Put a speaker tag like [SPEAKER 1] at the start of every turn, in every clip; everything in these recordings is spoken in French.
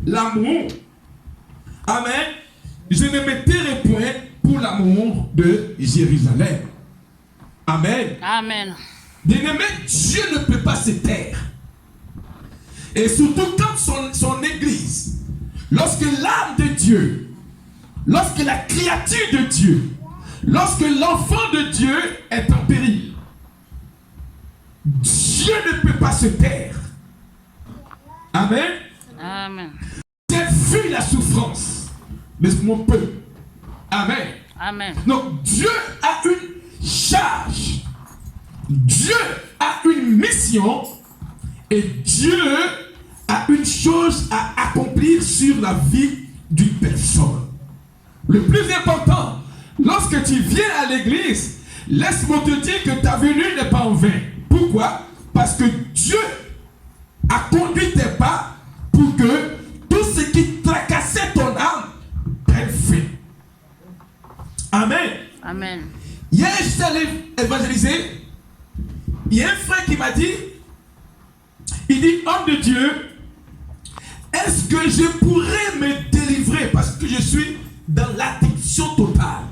[SPEAKER 1] l'amour. Amen. Je ne me tairai point pour l'amour de Jérusalem. Amen.
[SPEAKER 2] Amen.
[SPEAKER 1] Bien-aimé, Dieu ne peut pas se taire. Et surtout quand son église, lorsque l'âme de Dieu, lorsque la créature de Dieu, lorsque l'enfant de Dieu est en péril, Dieu ne peut pas se taire. Amen.
[SPEAKER 2] Amen.
[SPEAKER 1] J'ai vu la souffrance de mon peuple. Amen.
[SPEAKER 2] Amen.
[SPEAKER 1] Donc Dieu a une charge. Dieu a une mission. Et Dieu a une chose à accomplir sur la vie d'une personne. Le plus important, lorsque tu viens à l'église, laisse-moi te dire que ta venue n'est pas en vain. Pourquoi? Parce que Dieu a conduit tes pas pour que tout ce qui tracassait ton âme prenne fin. Amen.
[SPEAKER 2] Amen.
[SPEAKER 1] Hier, j'étais allé évangéliser. Il y a un frère qui m'a dit, il dit, homme de Dieu, est-ce que je pourrais me délivrer parce que je suis dans l'addiction totale?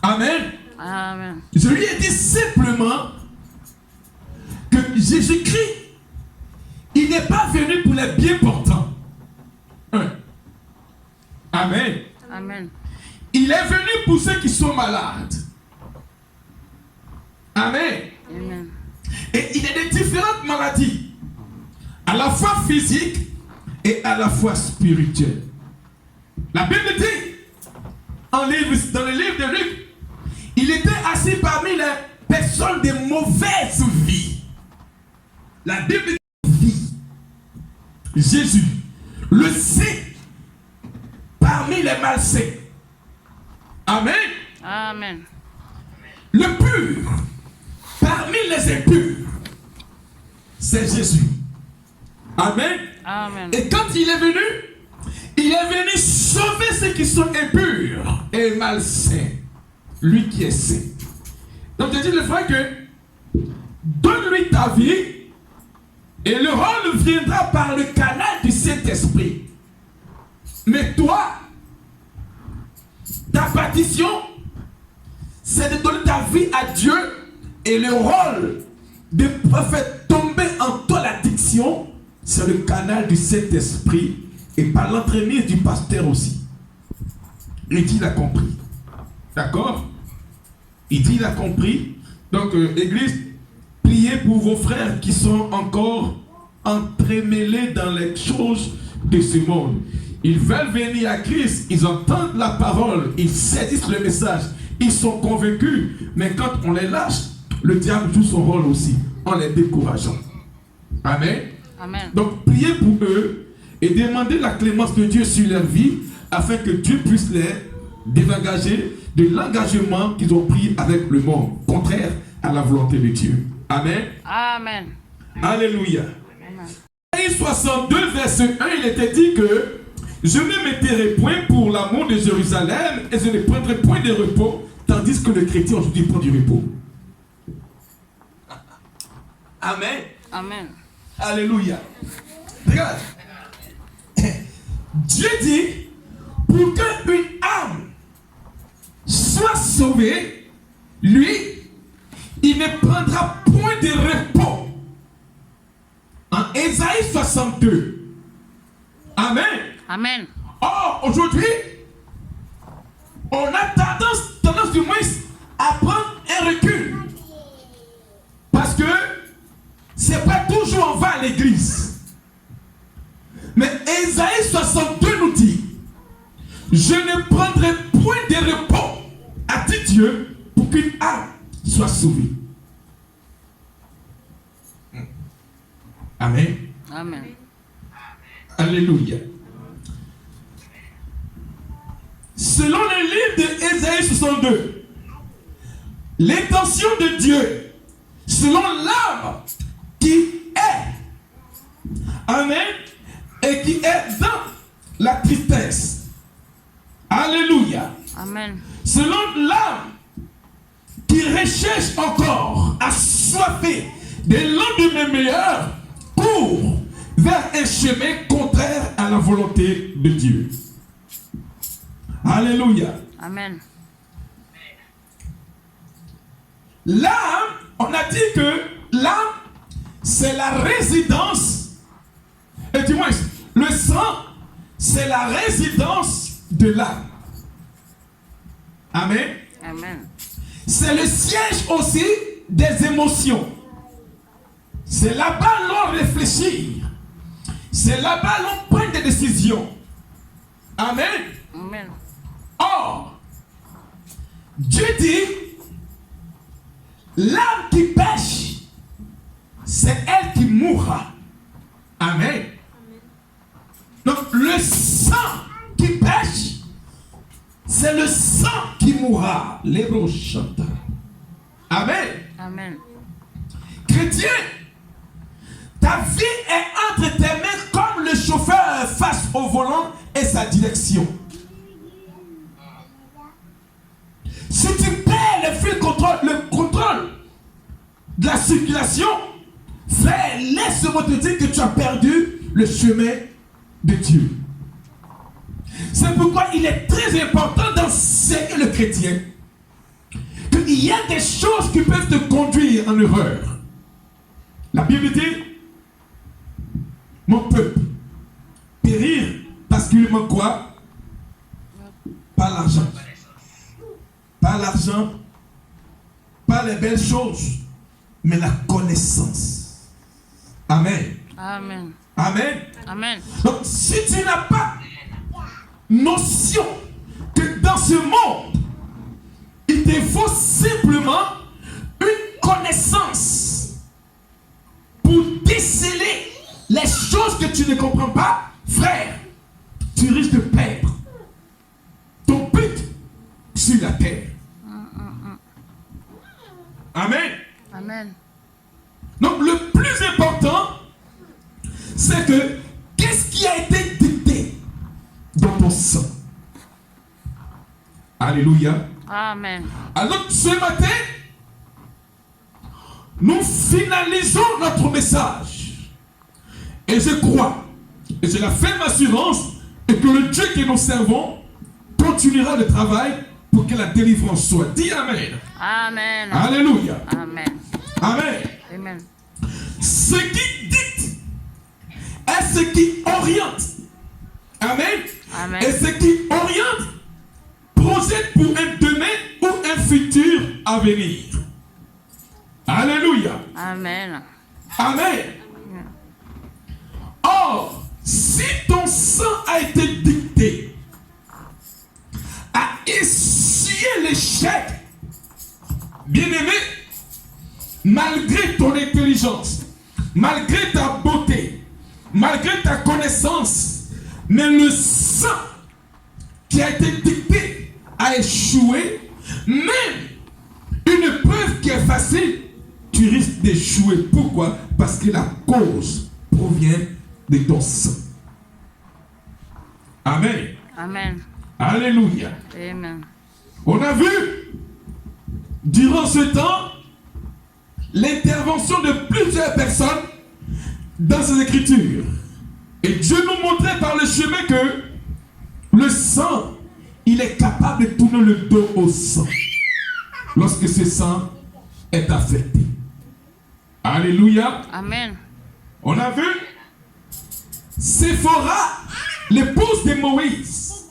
[SPEAKER 1] Amen.
[SPEAKER 2] Amen.
[SPEAKER 1] Je lui ai dit simplement que Jésus-Christ, il n'est pas venu pour les bien portants. Amen.
[SPEAKER 2] Amen.
[SPEAKER 1] Il est venu pour ceux qui sont malades. Amen.
[SPEAKER 2] Amen.
[SPEAKER 1] Et il y a des différentes maladies, à la fois physiques et à la fois spirituelles. La Bible dit, dans le livre de Luc, il était assis parmi les personnes de mauvaise vie. La Bible dit vie. Jésus, le saint, parmi les malsains. Amen.
[SPEAKER 2] Amen.
[SPEAKER 1] Le pur, parmi les impurs, c'est Jésus. Amen.
[SPEAKER 2] Amen.
[SPEAKER 1] Et quand il est venu sauver ceux qui sont impurs et malsains. Lui qui est saint. Donc je dis le frère que donne-lui ta vie et le rôle viendra par le canal du Saint-Esprit. Mais toi, ta partition, c'est de donner ta vie à Dieu et le rôle de faire tomber en toi l'addiction, c'est le canal du Saint-Esprit et par l'entraînement du pasteur aussi. Il dit, il a compris. D'accord? Il dit, il a compris. Donc, Église, priez pour vos frères qui sont encore entremêlés dans les choses de ce monde. Ils veulent venir à Christ, ils entendent la parole, ils saisissent le message, ils sont convaincus. Mais quand on les lâche, le diable joue son rôle aussi, en les décourageant. Amen.
[SPEAKER 2] Amen.
[SPEAKER 1] Donc, priez pour eux et demandez la clémence de Dieu sur leur vie afin que Dieu puisse les désengager de l'engagement qu'ils ont pris avec le monde, contraire à la volonté de Dieu. Amen.
[SPEAKER 2] Amen.
[SPEAKER 1] Alléluia.
[SPEAKER 2] Amen.
[SPEAKER 1] Isaïe 62, verset 1, il était dit que je ne me tairai point pour l'amour de Jérusalem et je ne prendrai point de repos, tandis que le chrétien aujourd'hui prend du repos. Amen.
[SPEAKER 2] Amen.
[SPEAKER 1] Alléluia. Regarde. Dieu dit, pour qu'une âme soit sauvée, lui, il ne prendra point de repos. En Isaïe 62. Amen.
[SPEAKER 2] Amen.
[SPEAKER 1] Or, aujourd'hui, on a tendance du moins à prendre un recul. Parce que c'est pas toujours on va à l'église. Mais Isaïe 62 nous dit, je ne prendrai point de repos, a dit Dieu, pour qu'une âme soit sauvée. Amen.
[SPEAKER 2] Amen.
[SPEAKER 1] Alléluia. Selon le livre de Isaïe 62, l'intention de Dieu, selon l'âme qui est, amen, et qui est dans la tristesse. Alléluia.
[SPEAKER 2] Amen.
[SPEAKER 1] Selon l'âme qui recherche encore, assoiffé des lendemains meilleurs, court vers un chemin contraire à la volonté de Dieu. Alléluia.
[SPEAKER 2] Amen.
[SPEAKER 1] L'âme, on a dit que l'âme, c'est la résidence, et du moins, le sang, c'est la résidence de l'âme. Amen.
[SPEAKER 2] Amen.
[SPEAKER 1] C'est le siège aussi des émotions. C'est là-bas l'on réfléchit. C'est là-bas l'on prend des décisions. Amen.
[SPEAKER 2] Amen.
[SPEAKER 1] Or, Dieu dit, l'âme qui pêche, c'est elle qui mourra. Amen. Donc le sang qui pêche, c'est le sang qui mourra. L'hébreu chante. Amen.
[SPEAKER 2] Amen.
[SPEAKER 1] Chrétien, ta vie est entre tes mains comme le chauffeur face au volant et sa direction. Si tu perds le contrôle de la circulation, frère, laisse-moi te dire que tu as perdu le chemin de Dieu. C'est pourquoi il est très important d'enseigner le chrétien qu'il y a des choses qui peuvent te conduire en erreur. La Bible dit, mon peuple périr parce qu'il lui manque quoi? Pas l'argent. Pas l'argent, pas les belles choses, mais la connaissance. Amen.
[SPEAKER 2] Amen.
[SPEAKER 1] Amen.
[SPEAKER 2] Amen.
[SPEAKER 1] Donc, si tu n'as pas notion que dans ce monde, il te faut simplement une connaissance pour déceler les choses que tu ne comprends pas, frère, tu risques de perdre ton but sur la terre. Amen.
[SPEAKER 2] Amen.
[SPEAKER 1] Donc le plus important, c'est que qu'est-ce qui a été dicté dans ton sang? Alléluia.
[SPEAKER 2] Amen.
[SPEAKER 1] Alors ce matin, nous finalisons notre message. Et je crois, et j'ai la ferme assurance, et que le Dieu que nous servons continuera le travail pour que la délivrance soit. Dis Amen.
[SPEAKER 2] Amen.
[SPEAKER 1] Alléluia.
[SPEAKER 2] Amen.
[SPEAKER 1] Amen.
[SPEAKER 2] Amen.
[SPEAKER 1] Ce qui dicte est ce qui oriente. Amen.
[SPEAKER 2] Amen.
[SPEAKER 1] Et ce qui oriente projette pour un demain ou un futur à venir. Alléluia.
[SPEAKER 2] Amen.
[SPEAKER 1] Amen. Or, si ton sang a été dicté à essuyer l'échec, bien-aimé, malgré ton intelligence, malgré ta beauté, malgré ta connaissance, mais le sang qui a été dicté a échoué, même une épreuve qui est facile, tu risques d'échouer. Pourquoi? Parce que la cause provient de ton sang. Amen.
[SPEAKER 2] Amen.
[SPEAKER 1] Alléluia.
[SPEAKER 2] Amen.
[SPEAKER 1] On a vu, durant ce temps, l'intervention de plusieurs personnes dans ces Écritures. Et Dieu nous montrait par le chemin que le sang, il est capable de tourner le dos au sang lorsque ce sang est affecté. Alléluia.
[SPEAKER 2] Amen.
[SPEAKER 1] On a vu Séphora, l'épouse de Moïse,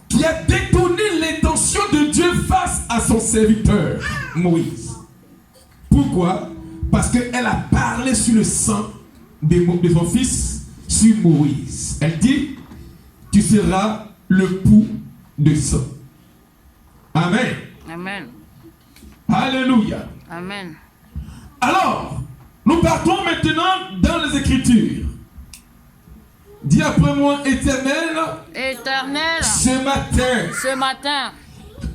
[SPEAKER 1] qui a détourné l'intention de Dieu face à son serviteur Moïse. Pourquoi? Parce qu'elle a parlé sur le sang de son fils, sur Moïse. Elle dit, tu seras le pouls de sang. Amen.
[SPEAKER 2] Amen.
[SPEAKER 1] Alléluia.
[SPEAKER 2] Amen.
[SPEAKER 1] Alors, nous partons maintenant dans les Écritures. Dis après moi, Éternel,
[SPEAKER 2] Éternel,
[SPEAKER 1] ce matin,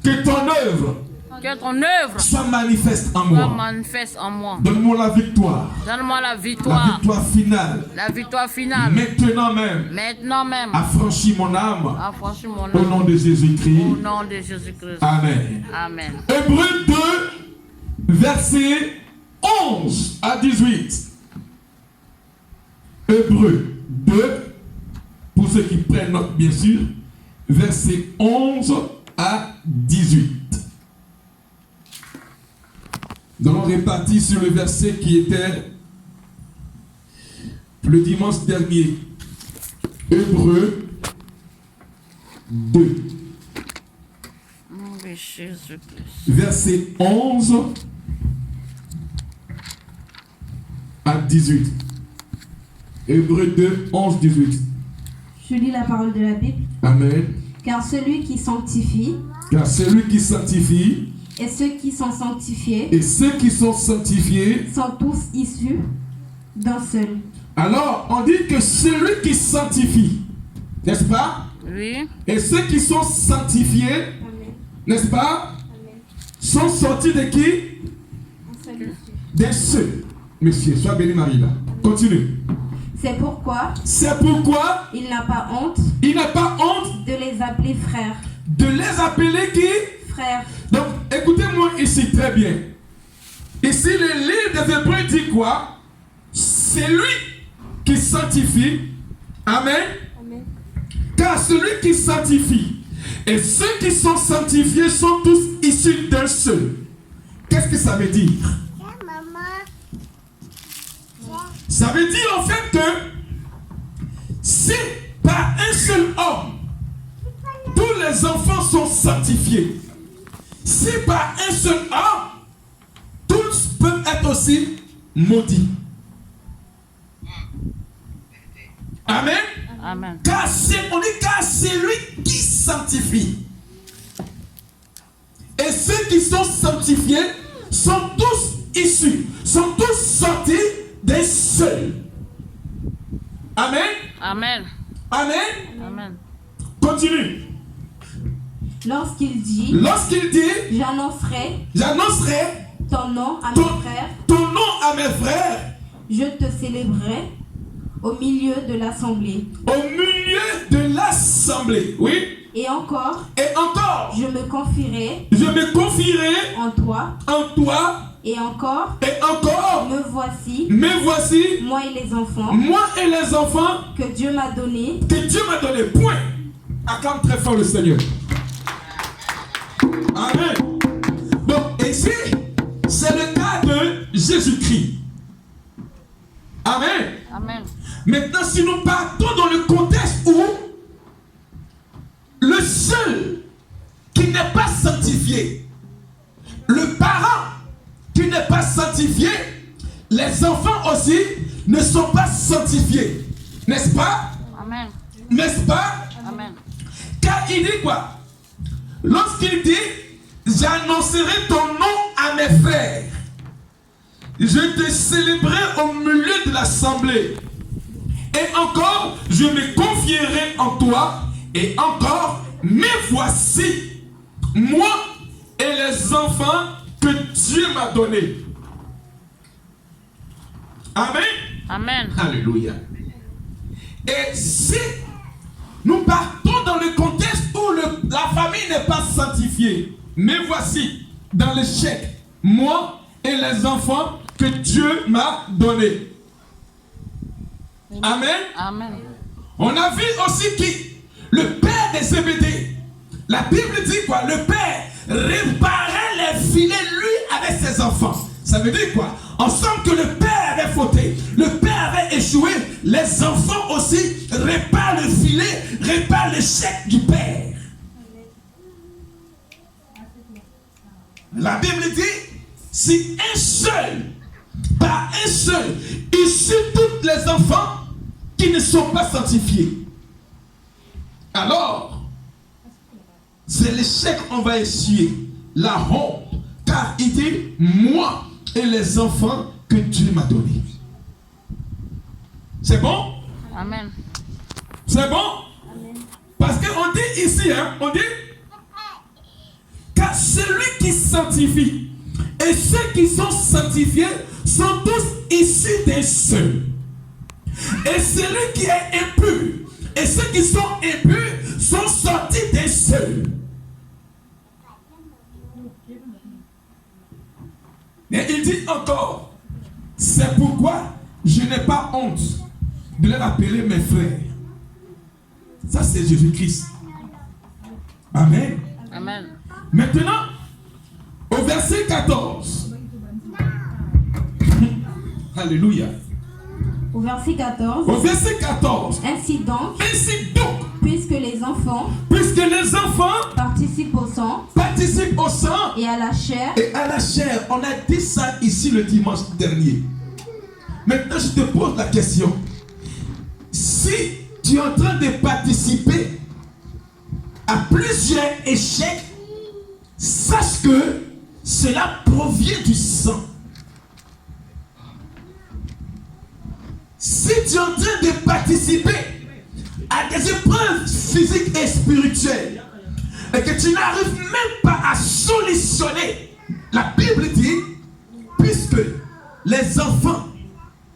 [SPEAKER 1] que ton œuvre
[SPEAKER 2] que ton œuvre
[SPEAKER 1] soit manifeste en
[SPEAKER 2] soit
[SPEAKER 1] moi.
[SPEAKER 2] manifeste en moi.
[SPEAKER 1] Donne-moi la victoire.
[SPEAKER 2] Donne-moi la
[SPEAKER 1] La
[SPEAKER 2] victoire.
[SPEAKER 1] victoire finale.
[SPEAKER 2] La victoire finale.
[SPEAKER 1] Maintenant même.
[SPEAKER 2] Maintenant même.
[SPEAKER 1] Affranchis mon âme.
[SPEAKER 2] Affranchis mon
[SPEAKER 1] Au
[SPEAKER 2] âme.
[SPEAKER 1] nom de Jésus-Christ.
[SPEAKER 2] Au nom de Jésus-Christ.
[SPEAKER 1] Amen.
[SPEAKER 2] Amen.
[SPEAKER 1] Hébreux 2, versets 11 à 18. Hébreux 2, pour ceux qui prennent note bien sûr, versets 11 à 18. Nous allons répartir sur le verset qui était le dimanche dernier. Hébreux 2.
[SPEAKER 2] Oui, Jésus-Christ.
[SPEAKER 1] Verset 11 à 18. Hébreux 2, 11, 18.
[SPEAKER 3] Je lis la parole de la Bible.
[SPEAKER 1] Amen.
[SPEAKER 3] Car celui qui sanctifie
[SPEAKER 1] Car celui qui sanctifie
[SPEAKER 3] et ceux qui sont sanctifiés
[SPEAKER 1] et ceux qui sont sanctifiés.
[SPEAKER 3] sont tous issus d'un seul.
[SPEAKER 1] Alors, on dit que celui qui sanctifie, n'est-ce pas?
[SPEAKER 2] Oui.
[SPEAKER 1] Et ceux qui sont sanctifiés,
[SPEAKER 3] Amen.
[SPEAKER 1] n'est-ce pas?
[SPEAKER 3] Amen.
[SPEAKER 1] Sont sortis de qui?
[SPEAKER 3] Un seul issu.
[SPEAKER 1] Des ceux. Monsieur, sois béni Marie là. Continue.
[SPEAKER 3] C'est pourquoi
[SPEAKER 1] C'est pourquoi
[SPEAKER 3] il n'a pas honte
[SPEAKER 1] il n'a pas honte
[SPEAKER 3] de les appeler frères.
[SPEAKER 1] de les appeler qui?
[SPEAKER 3] Frères.
[SPEAKER 1] Donc, écoutez-moi ici très bien. Ici, le livre des Hébreux dit quoi? C'est lui qui sanctifie. Amen.
[SPEAKER 3] Amen.
[SPEAKER 1] Car celui qui sanctifie et ceux qui sont sanctifiés sont tous issus d'un seul. Qu'est-ce que ça veut dire? Ça veut dire en fait que si par un seul homme, tous les enfants sont sanctifiés, si par un seul homme, tous peuvent être aussi maudits. Amen.
[SPEAKER 2] Amen.
[SPEAKER 1] Car on dit car c'est lui qui sanctifie. Et ceux qui sont sanctifiés sont tous issus, sont tous sortis des seuls. Amen.
[SPEAKER 2] Amen.
[SPEAKER 1] Amen.
[SPEAKER 2] Amen.
[SPEAKER 1] Continue.
[SPEAKER 3] Lorsqu'il dit
[SPEAKER 1] Lorsqu'il dit,
[SPEAKER 3] j'annoncerai ton nom à mes frères,
[SPEAKER 1] ton nom à mes frères,
[SPEAKER 3] je te célébrerai au milieu de l'assemblée.
[SPEAKER 1] au milieu de l'assemblée. Oui.
[SPEAKER 3] Et encore,
[SPEAKER 1] je
[SPEAKER 3] je me
[SPEAKER 1] me confierai
[SPEAKER 3] en toi.
[SPEAKER 1] en toi.
[SPEAKER 3] Et encore,
[SPEAKER 1] Me voici,
[SPEAKER 3] moi et les enfants
[SPEAKER 1] moi et les enfants
[SPEAKER 3] que Dieu m'a donnés.
[SPEAKER 1] Point. Acclame très fort le Seigneur. Amen. Donc ici, c'est le cas de Jésus-Christ. Amen.
[SPEAKER 2] Amen.
[SPEAKER 1] Maintenant, si nous partons dans le contexte où le seul qui n'est pas sanctifié, le parent qui n'est pas sanctifié, les enfants aussi ne sont pas sanctifiés. N'est-ce pas?
[SPEAKER 2] Amen.
[SPEAKER 1] N'est-ce pas?
[SPEAKER 2] Amen.
[SPEAKER 1] Car il dit quoi? Lorsqu'il dit, j'annoncerai ton nom à mes frères, je te célébrerai au milieu de l'assemblée, et encore, je me confierai en toi, et encore, me voici, moi et les enfants que Dieu m'a donnés. Amen.
[SPEAKER 2] Amen.
[SPEAKER 1] Alléluia. Et si nous partons dans le contexte où la famille n'est pas sanctifiée, mais voici, dans le chèque, moi et les enfants que Dieu m'a donnés. Amen.
[SPEAKER 2] Amen.
[SPEAKER 1] On a vu aussi qui? Le père des Zébédée. La Bible dit quoi? Le père réparait les filets, lui, avec ses enfants. Ça veut dire quoi? Ensemble que le père avait fauté, le père avait échoué, les enfants aussi réparent le filet, réparent l'échec du père. La Bible dit, si un seul, par un seul, issu tous les enfants qui ne sont pas sanctifiés, alors, c'est l'échec qu'on va essuyer, la honte, car il dit, moi et les enfants que Dieu m'a donnés. C'est bon?
[SPEAKER 2] Amen.
[SPEAKER 1] C'est bon?
[SPEAKER 3] Amen.
[SPEAKER 1] Parce qu'on dit ici, on dit, car celui qui sanctifie et ceux qui sont sanctifiés sont tous issus d'un seul. Et celui qui est impur et ceux qui sont impurs sont sortis d'un seul. Mais il dit encore, c'est pourquoi je n'ai pas honte de les appeler mes frères. Ça, c'est Jésus-Christ. Amen.
[SPEAKER 2] Amen.
[SPEAKER 1] Maintenant, au verset 14. Alléluia.
[SPEAKER 3] Au verset 14.
[SPEAKER 1] Au verset 14.
[SPEAKER 3] Ainsi donc,
[SPEAKER 1] puisque
[SPEAKER 3] les enfants
[SPEAKER 1] participent au sang
[SPEAKER 3] et à la chair,
[SPEAKER 1] on a dit ça ici le dimanche dernier. Maintenant, je te pose la question. Si tu es en train de participer à plusieurs échecs, sache que cela provient du sang. Si tu es en train de participer à des épreuves physiques et spirituelles et que tu n'arrives même pas à solutionner, la Bible dit, puisque les enfants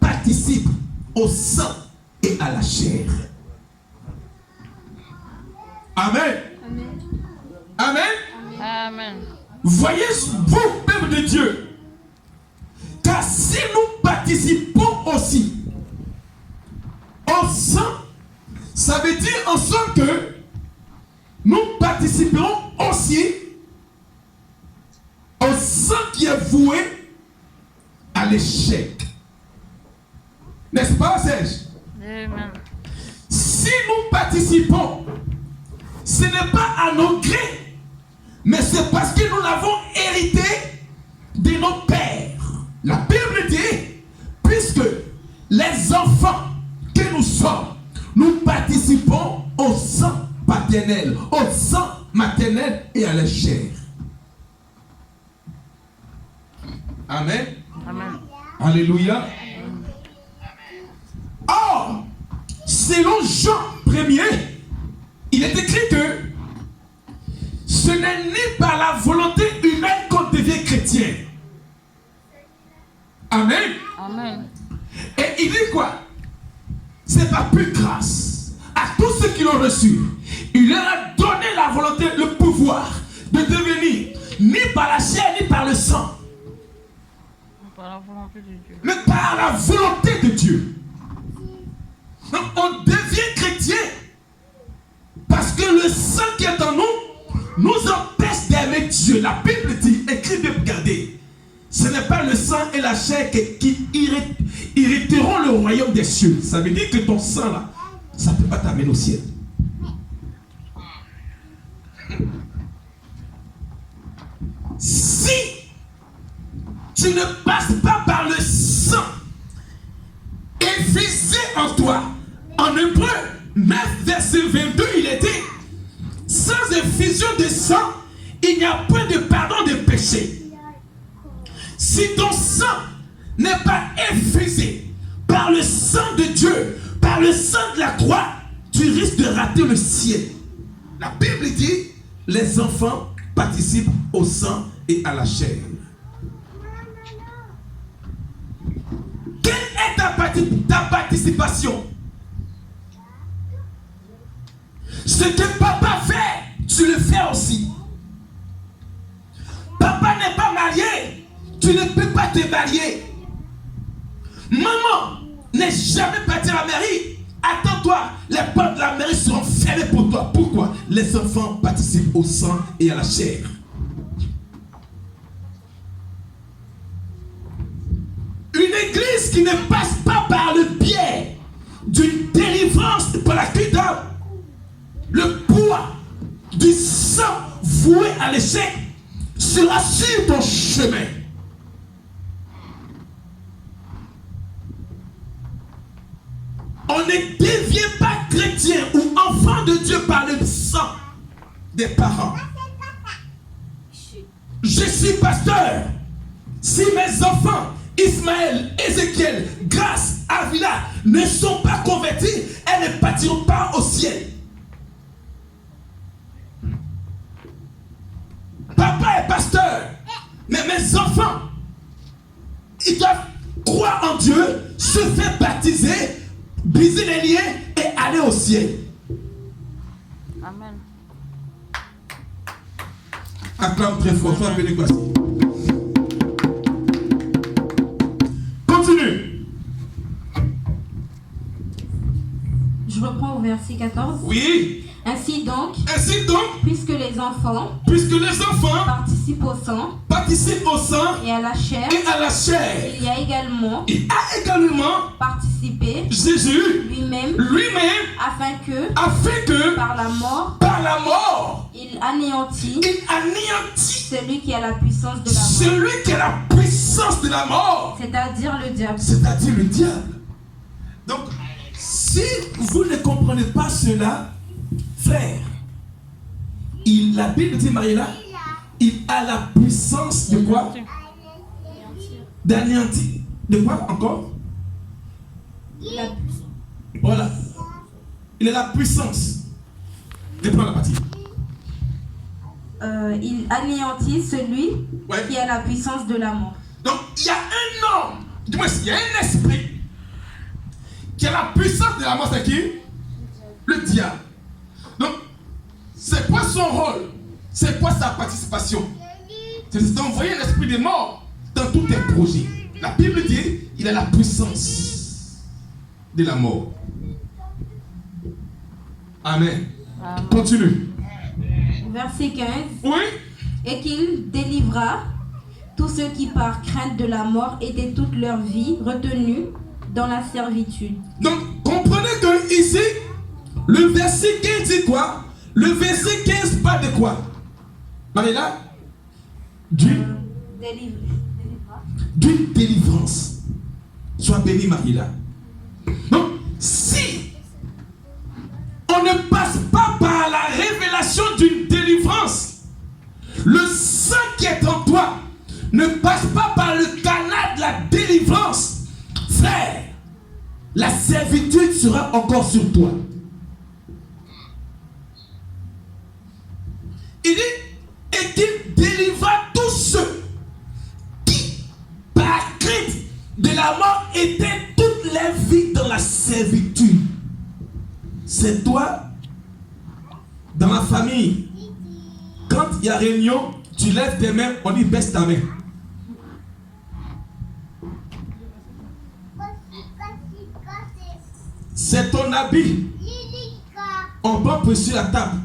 [SPEAKER 1] participent au sang et à la chair. Amen. Amen.
[SPEAKER 2] Amen.
[SPEAKER 1] Voyez-vous, peuple de Dieu, car si nous participons aussi au sang, ça veut dire en sorte que nous participerons aussi au sang qui est voué à l'échec. N'est-ce pas, Serge?
[SPEAKER 2] Amen.
[SPEAKER 1] Si nous participons, ce n'est pas à nos grés, mais c'est parce que nous l'avons hérité de nos pères. La Bible dit, puisque les enfants que nous sommes, nous participons au sang paternel, au sang maternel et à la chair. Amen.
[SPEAKER 2] Amen.
[SPEAKER 1] Alléluia. Or, selon Jean 1er, il est écrit que ce n'est ni par la volonté humaine qu'on devient chrétien. Amen.
[SPEAKER 2] Amen.
[SPEAKER 1] Et il dit quoi? C'est par pure grâce à tous ceux qui l'ont reçu. Il leur a donné la volonté, le pouvoir de devenir ni par la chair ni par le sang,
[SPEAKER 2] Par la volonté de Dieu.
[SPEAKER 1] mais par la volonté de Dieu. Donc on devient chrétien parce que le sang qui est en nous empêche d'aimer Dieu. La Bible dit, écrit de regarder, ce n'est pas le sang et la chair qui irriteront le royaume des cieux. Ça veut dire que ton sang là, ça ne peut pas t'amener au ciel. Si tu ne passes pas par le sang infusé en toi, en Hébreu 9 verset 22, il est dit, sans effusion de sang, il n'y a point de pardon de péché. Si ton sang n'est pas infusé par le sang de Dieu, par le sang de la croix, tu risques de rater le ciel. La Bible dit, les enfants participent au sang et à la chair. Quelle est ta participation? Ce que papa fait, tu le fais aussi. Papa n'est pas marié, tu ne peux pas te marier. Maman n'est jamais partie à la mairie. Attends-toi, les portes de la mairie seront fermées pour toi. Pourquoi? Les enfants participent au sang et à la chair. Une église qui ne passe pas par le biais d'une délivrance par la clé d'âme, le poids du sang voué à l'échec sera sur ton chemin. On ne devient pas chrétien ou enfant de Dieu par le sang des parents. Je suis pasteur. Si mes enfants, Ismaël, Ézéchiel, Grâce, Avila, ne sont pas convertis, elles ne partiront pas au ciel. Papa est pasteur, mais mes enfants, ils doivent croire en Dieu, se faire baptiser, briser les liens et aller au ciel.
[SPEAKER 2] Amen.
[SPEAKER 1] Acclame très fort, sois béni, voici. Continue.
[SPEAKER 3] Je reprends au verset 14.
[SPEAKER 1] Oui.
[SPEAKER 3] Ainsi donc,
[SPEAKER 1] Puisque
[SPEAKER 3] les enfants
[SPEAKER 1] les enfants
[SPEAKER 3] participent au sang
[SPEAKER 1] participent au sang
[SPEAKER 3] et à la chair, il a également participé
[SPEAKER 1] Jésus
[SPEAKER 3] lui-même afin que par la mort il anéantit celui qui a la puissance de la mort, c'est-à-dire le diable.
[SPEAKER 1] Donc, si vous ne comprenez pas cela, frère, la Bible dit, Marie-là, il a la puissance de quoi? D'anéantir. De quoi encore? Voilà. Il a la puissance. Reprends la partie.
[SPEAKER 3] Il anéantit celui qui a la puissance de la mort.
[SPEAKER 1] Donc, il y a un homme, du moins, il y a un esprit qui a la puissance de la mort, c'est qui? Le diable. Donc, c'est quoi son rôle? C'est quoi sa participation? C'est d'envoyer un esprit de mort dans tous tes projets. La Bible dit, il a la puissance de la mort. Amen. Continue.
[SPEAKER 3] Verset 15.
[SPEAKER 1] Oui.
[SPEAKER 3] Et qu'il délivra tous ceux qui par crainte de la mort étaient toute leur vie retenus dans la servitude.
[SPEAKER 1] Donc, comprenez que ici, le verset 15 dit quoi? Le verset 15 parle de quoi? Marie-là? D'une délivrance. Sois béni, Marie-là. Donc, si on ne passe pas par la révélation d'une délivrance, le sang qui est en toi ne passe pas par le canal de la délivrance, frère, la servitude sera encore sur toi. Il dit, et qu'il délivra tous ceux qui, par crainte de la mort, étaient toute leur vie dans la servitude. C'est toi, dans la famille, quand il y a réunion, tu lèves tes mains, on dit baisse ta main. C'est ton habit. On peut sur la table.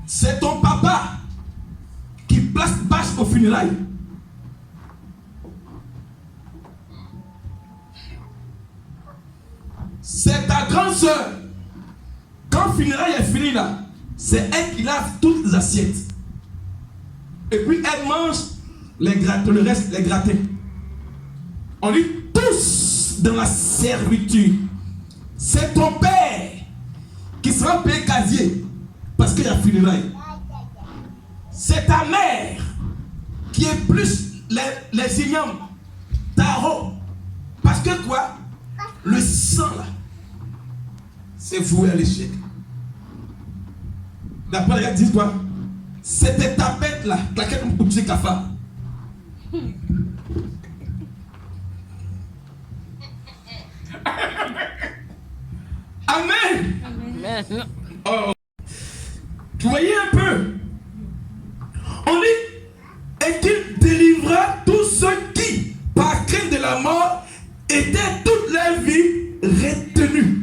[SPEAKER 1] C'est ton papa qui place bâche au funérailles. C'est ta grande soeur. Quand le funérailles est fini là, c'est elle qui lave toutes les assiettes. Et puis elle mange le reste, les gratins. On dit tous dans la servitude. C'est ton père qui sera payé casier parce qu'il y a funérailles. C'est ta mère qui est plus les ignobles, tarot. Parce que quoi? Le sang là, c'est voué à l'échec. D'après les gars disent quoi? C'était ta bête là, laquelle on peut tuer Kafa. Amen.
[SPEAKER 2] Amen.
[SPEAKER 1] Oh. Vous voyez un peu? On dit, et qu'il délivra tous ceux qui, par crainte de la mort, étaient toute leur vie retenus.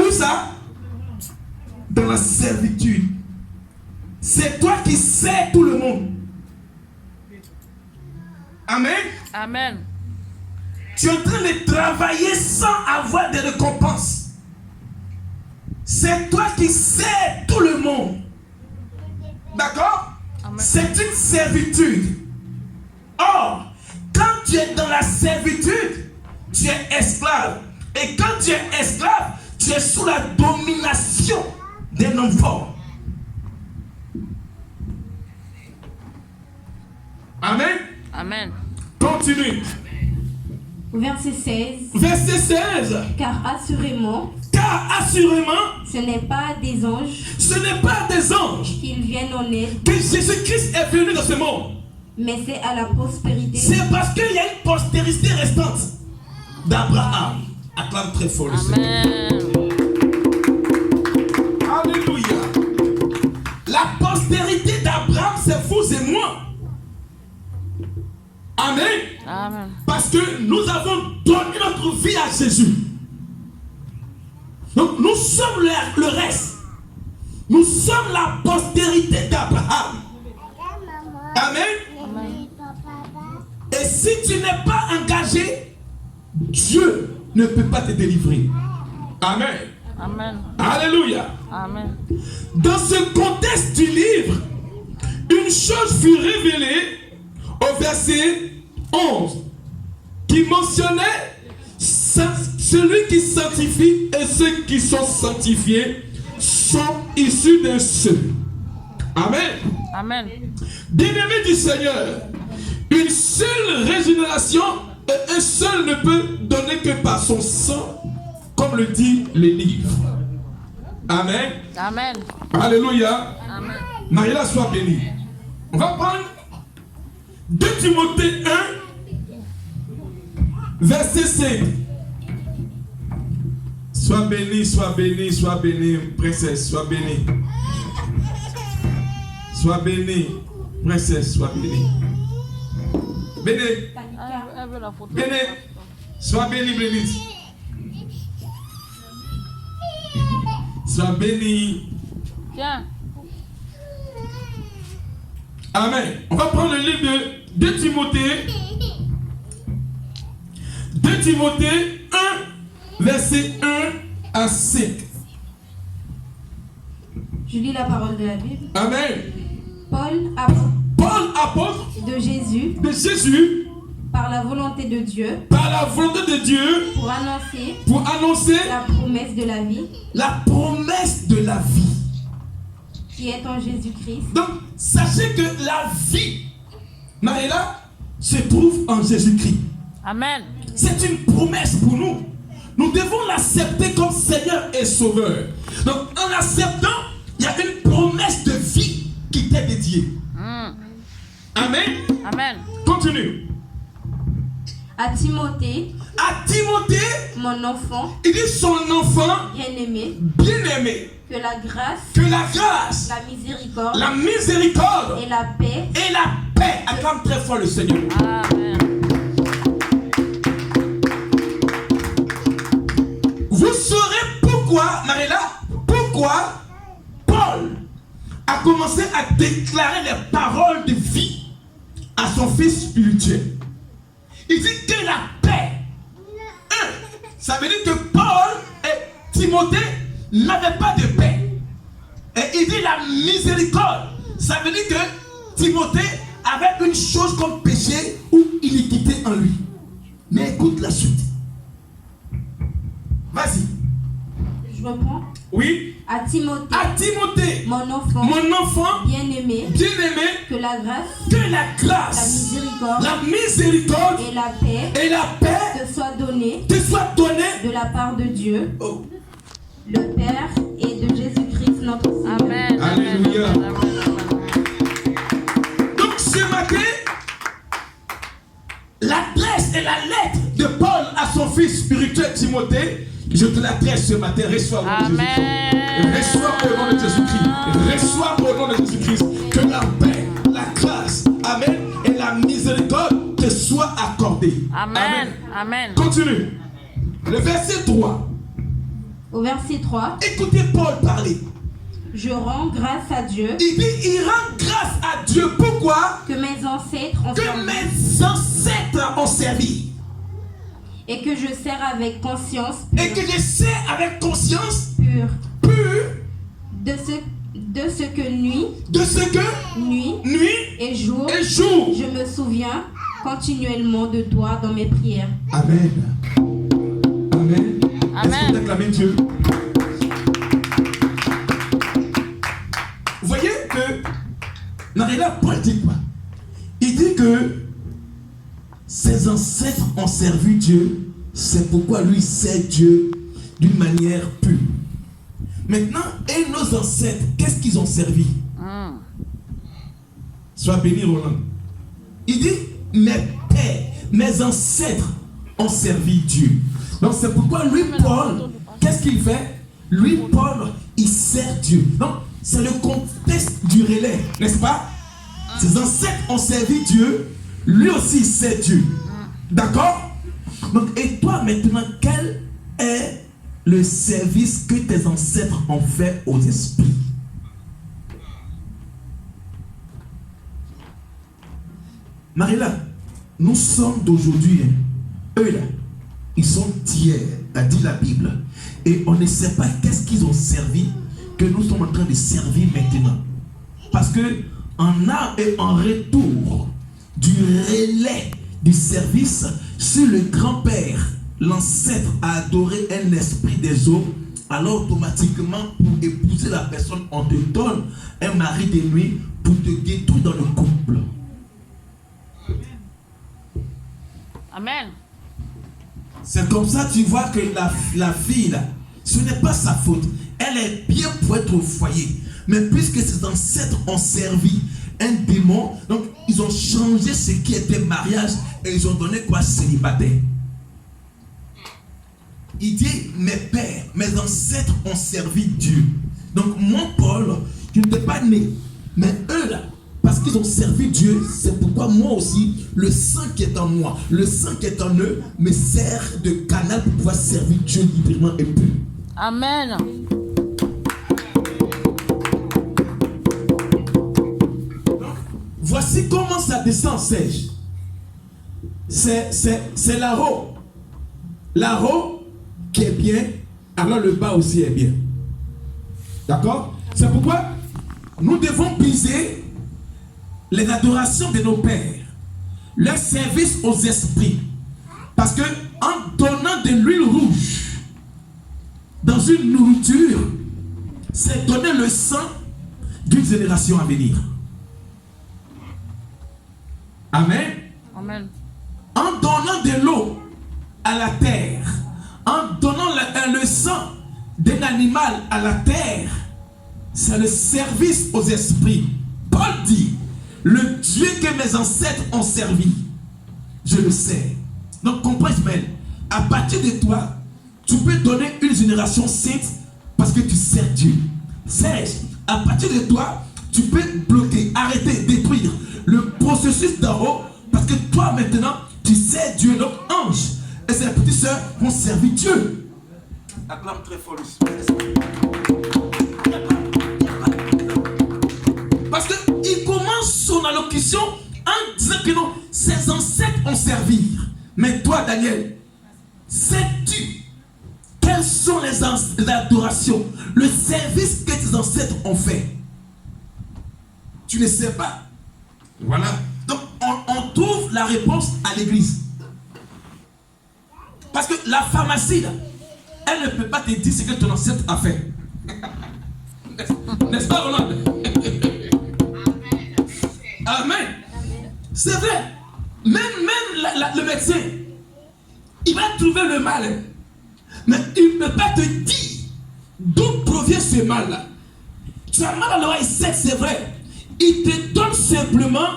[SPEAKER 1] Où ça? Dans la servitude. C'est toi qui sers tout le monde. Amen.
[SPEAKER 2] Amen.
[SPEAKER 1] Tu es en train de travailler sans avoir de récompense. C'est toi qui sers tout le monde. D'accord? C'est une servitude. Or, quand tu es dans la servitude, tu es esclave. Et quand tu es esclave, tu es sous la domination d'un homme fort. Amen.
[SPEAKER 2] Amen.
[SPEAKER 1] Continue.
[SPEAKER 3] Verset 16.
[SPEAKER 1] Verset 16.
[SPEAKER 3] Car assurément,
[SPEAKER 1] ce
[SPEAKER 3] n'est pas des anges qu'ils viennent en aide,
[SPEAKER 1] que Jésus-Christ est venu dans ce monde.
[SPEAKER 3] mais c'est à la prospérité.
[SPEAKER 1] C'est parce qu'il y a une postérité restante d'Abraham. Acclame très fort le Seigneur.
[SPEAKER 2] Amen.
[SPEAKER 1] Alléluia. La postérité d'Abraham, c'est vous et moi. Amen.
[SPEAKER 2] Amen.
[SPEAKER 1] Parce que nous avons donné notre vie à Jésus. Donc nous sommes le reste. Nous sommes la postérité d'Abraham. Amen.
[SPEAKER 2] Amen.
[SPEAKER 1] Et si tu n'es pas engagé, Dieu ne peut pas te délivrer. Amen.
[SPEAKER 2] Amen.
[SPEAKER 1] Alléluia.
[SPEAKER 2] Amen.
[SPEAKER 1] Dans ce contexte du livre, une chose fut révélée au verset 11 qui mentionnait celui qui sanctifie et ceux qui sont sanctifiés sont issus d'un seul. Amen.
[SPEAKER 2] Amen.
[SPEAKER 1] Bien-aimés du Seigneur, une seule régénération et un seul ne peut donner que par son sang, comme le dit le livre. Amen.
[SPEAKER 2] Amen.
[SPEAKER 1] Alléluia.
[SPEAKER 2] Amen.
[SPEAKER 1] Marie-là soit bénie. On va prendre 2 Timothée 1, verset 5. Sois bénie, princesse, sois bénie. Sois bénie, princesse, sois bénie. Bénie,
[SPEAKER 2] Elle veut la photo.
[SPEAKER 1] bénie, sois bénie, bénite. Sois bénie.
[SPEAKER 2] Tiens.
[SPEAKER 1] Amen. On va prendre le livre de 2 Timothée. 2 Timothée 1, verset 1 à 5.
[SPEAKER 3] Je lis la parole de la Bible.
[SPEAKER 1] Amen.
[SPEAKER 3] Paul,
[SPEAKER 1] Apôtre
[SPEAKER 3] de Jésus,
[SPEAKER 1] de Jésus,
[SPEAKER 3] par la volonté de Dieu,
[SPEAKER 1] par la volonté de Dieu,
[SPEAKER 3] pour
[SPEAKER 1] annoncer
[SPEAKER 3] la promesse de la vie,
[SPEAKER 1] la promesse de la vie.
[SPEAKER 3] qui est en Jésus-Christ.
[SPEAKER 1] Donc, sachez que la vie, Maëla, se trouve en Jésus-Christ.
[SPEAKER 2] Amen.
[SPEAKER 1] C'est une promesse pour nous. Nous devons l'accepter comme Seigneur et Sauveur. Donc, en l'acceptant, il y a une promesse de vie qui t'est dédiée. Amen.
[SPEAKER 2] Amen.
[SPEAKER 1] Continue.
[SPEAKER 3] À Timothée, mon enfant,
[SPEAKER 1] il dit son enfant
[SPEAKER 3] bien-aimé,
[SPEAKER 1] bien-aimé,
[SPEAKER 3] que la grâce,
[SPEAKER 1] la miséricorde
[SPEAKER 3] et la paix,
[SPEAKER 1] acclame très fort le Seigneur.
[SPEAKER 2] Amen.
[SPEAKER 1] Vous saurez pourquoi, Marie-là, pourquoi Paul a commencé à déclarer les paroles de vie à son fils spirituel. Il dit que la paix, ça veut dire que Paul et Timothée n'avaient pas de paix. Et il dit la miséricorde, ça veut dire que Timothée avait une chose comme péché ou iniquité en lui. Mais écoute la suite. Vas-y.
[SPEAKER 3] je reprends.
[SPEAKER 1] Oui.
[SPEAKER 3] À Timothée,
[SPEAKER 1] mon enfant
[SPEAKER 3] bien-aimé,
[SPEAKER 1] que
[SPEAKER 3] la grâce, la
[SPEAKER 1] miséricorde
[SPEAKER 3] et la paix te soit donnée de la part de Dieu, le Père et de Jésus-Christ notre Seigneur.
[SPEAKER 2] Amen.
[SPEAKER 1] Alléluia.
[SPEAKER 2] Amen.
[SPEAKER 1] Donc ce matin, l'adresse et la lettre de Paul à son fils spirituel Timothée, je te l'adresse ce matin. Reçois au nom de Jésus-Christ. Reçois au nom de Jésus-Christ. Reçois au nom de Jésus-Christ. Que la paix, la grâce, amen, et la miséricorde te soient accordées.
[SPEAKER 2] Amen. Amen.
[SPEAKER 1] Continue. Le verset 3.
[SPEAKER 3] Au verset 3,
[SPEAKER 1] Écoutez Paul parler.
[SPEAKER 3] je rends grâce à Dieu
[SPEAKER 1] Il dit, il rend grâce à Dieu. Pourquoi?
[SPEAKER 3] que mes ancêtres ont
[SPEAKER 1] Que
[SPEAKER 3] servi
[SPEAKER 1] mes ancêtres ont servi.
[SPEAKER 3] et que je sers avec conscience
[SPEAKER 1] Et que je sais avec conscience
[SPEAKER 3] pure
[SPEAKER 1] pure
[SPEAKER 3] de ce que nuit et jour, je me souviens continuellement de toi dans mes prières.
[SPEAKER 1] Amen. Amen.
[SPEAKER 2] Amen.
[SPEAKER 1] Est-ce que vous acclamez Dieu? Vous voyez que Narela Paul dit quoi? Il dit que ses ancêtres ont servi Dieu, c'est pourquoi lui sert Dieu d'une manière pure. Maintenant, et nos ancêtres, qu'est-ce qu'ils ont servi? Sois béni, Roland. Il dit, mes pères, mes ancêtres ont servi Dieu. Donc c'est pourquoi lui, Paul, qu'est-ce qu'il fait? Lui, Paul, il sert Dieu. Donc c'est le contexte du relais, n'est-ce pas? Ses ancêtres ont servi Dieu. lui aussi c'est Dieu. D'accord? Donc, et toi maintenant, quel est le service que tes ancêtres ont fait aux esprits? Marie-là, nous sommes d'aujourd'hui, eux là, ils sont d'hier, a dit la Bible. Et on ne sait pas qu'est-ce qu'ils ont servi, que nous sommes en train de servir maintenant. Parce que en art et en retour du relais du service, si le grand-père, l'ancêtre, a adoré un esprit des eaux, alors automatiquement, pour épouser la personne, on te donne un mari de nuit pour te détruire dans le couple.
[SPEAKER 2] Amen.
[SPEAKER 1] C'est comme ça tu vois que la fille là, ce n'est pas sa faute. Elle est bien pour être au foyer. Mais puisque ses ancêtres ont servi un démon, donc ils ont changé ce qui était mariage et ils ont donné quoi? Célibataire. Il dit, mes pères, mes ancêtres ont servi Dieu. Donc moi, Paul, je n'étais pas né. Mais eux là, parce qu'ils ont servi Dieu, c'est pourquoi moi aussi, le sang qui est en moi, le sang qui est en eux, me sert de canal pour pouvoir servir Dieu librement et pur.
[SPEAKER 2] Amen.
[SPEAKER 1] Voici comment ça descend sèche. C'est la-haut. La-haut qui est bien, alors le bas aussi est bien. D'accord? C'est pourquoi nous devons briser les adorations de nos pères, leur service aux esprits. Parce que en donnant de l'huile rouge dans une nourriture, c'est donner le sang d'une génération à venir. Amen.
[SPEAKER 2] Amen.
[SPEAKER 1] En donnant de l'eau à la terre, en donnant le sang d'un animal à la terre, c'est le service aux esprits. Paul dit, le Dieu que mes ancêtres ont servi, je le sais. Donc comprends Ismaël, à partir de toi, tu peux donner une génération sainte parce que tu sers Dieu. Serge, à partir de toi, tu peux bloquer, arrêter, détruire le processus d'en haut parce que toi maintenant, tu sers Dieu. Donc ange et ses petites sœurs vont servir Dieu. Acclame très fort. Parce qu'il commence son allocution en disant que non, ses ancêtres ont servi. Mais toi, Daniel, sais-tu quelles sont les adorations, le service que tes ancêtres ont fait? Tu ne sais pas. Voilà. Donc, on trouve la réponse à l'église. Parce que la pharmacie, là, elle ne peut pas te dire ce que ton ancêtre a fait. N'est-ce pas, Roland? Amen. C'est vrai. Même le médecin, il va trouver le mal. Mais il ne peut pas te dire d'où provient ce mal-là. Tu as mal à l'oreille sec, c'est vrai. Il te donne simplement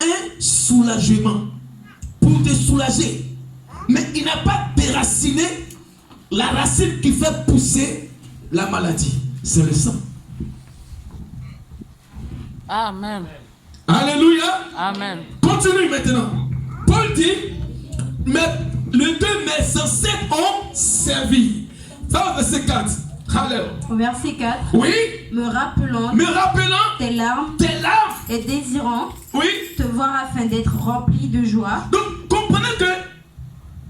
[SPEAKER 1] un soulagement pour te soulager. Mais il n'a pas déraciné la racine qui fait pousser la maladie. C'est le sang.
[SPEAKER 2] Amen.
[SPEAKER 1] Alléluia.
[SPEAKER 2] Amen.
[SPEAKER 1] Continue maintenant. Paul dit, mais les deux mes ancêtres ont servi. Ça va verset 4. Alléluia.
[SPEAKER 3] Au verset 4.
[SPEAKER 1] Oui.
[SPEAKER 3] Me rappelant tes larmes et désirant
[SPEAKER 1] oui,
[SPEAKER 3] te voir afin d'être rempli de joie.
[SPEAKER 1] donc comprenez que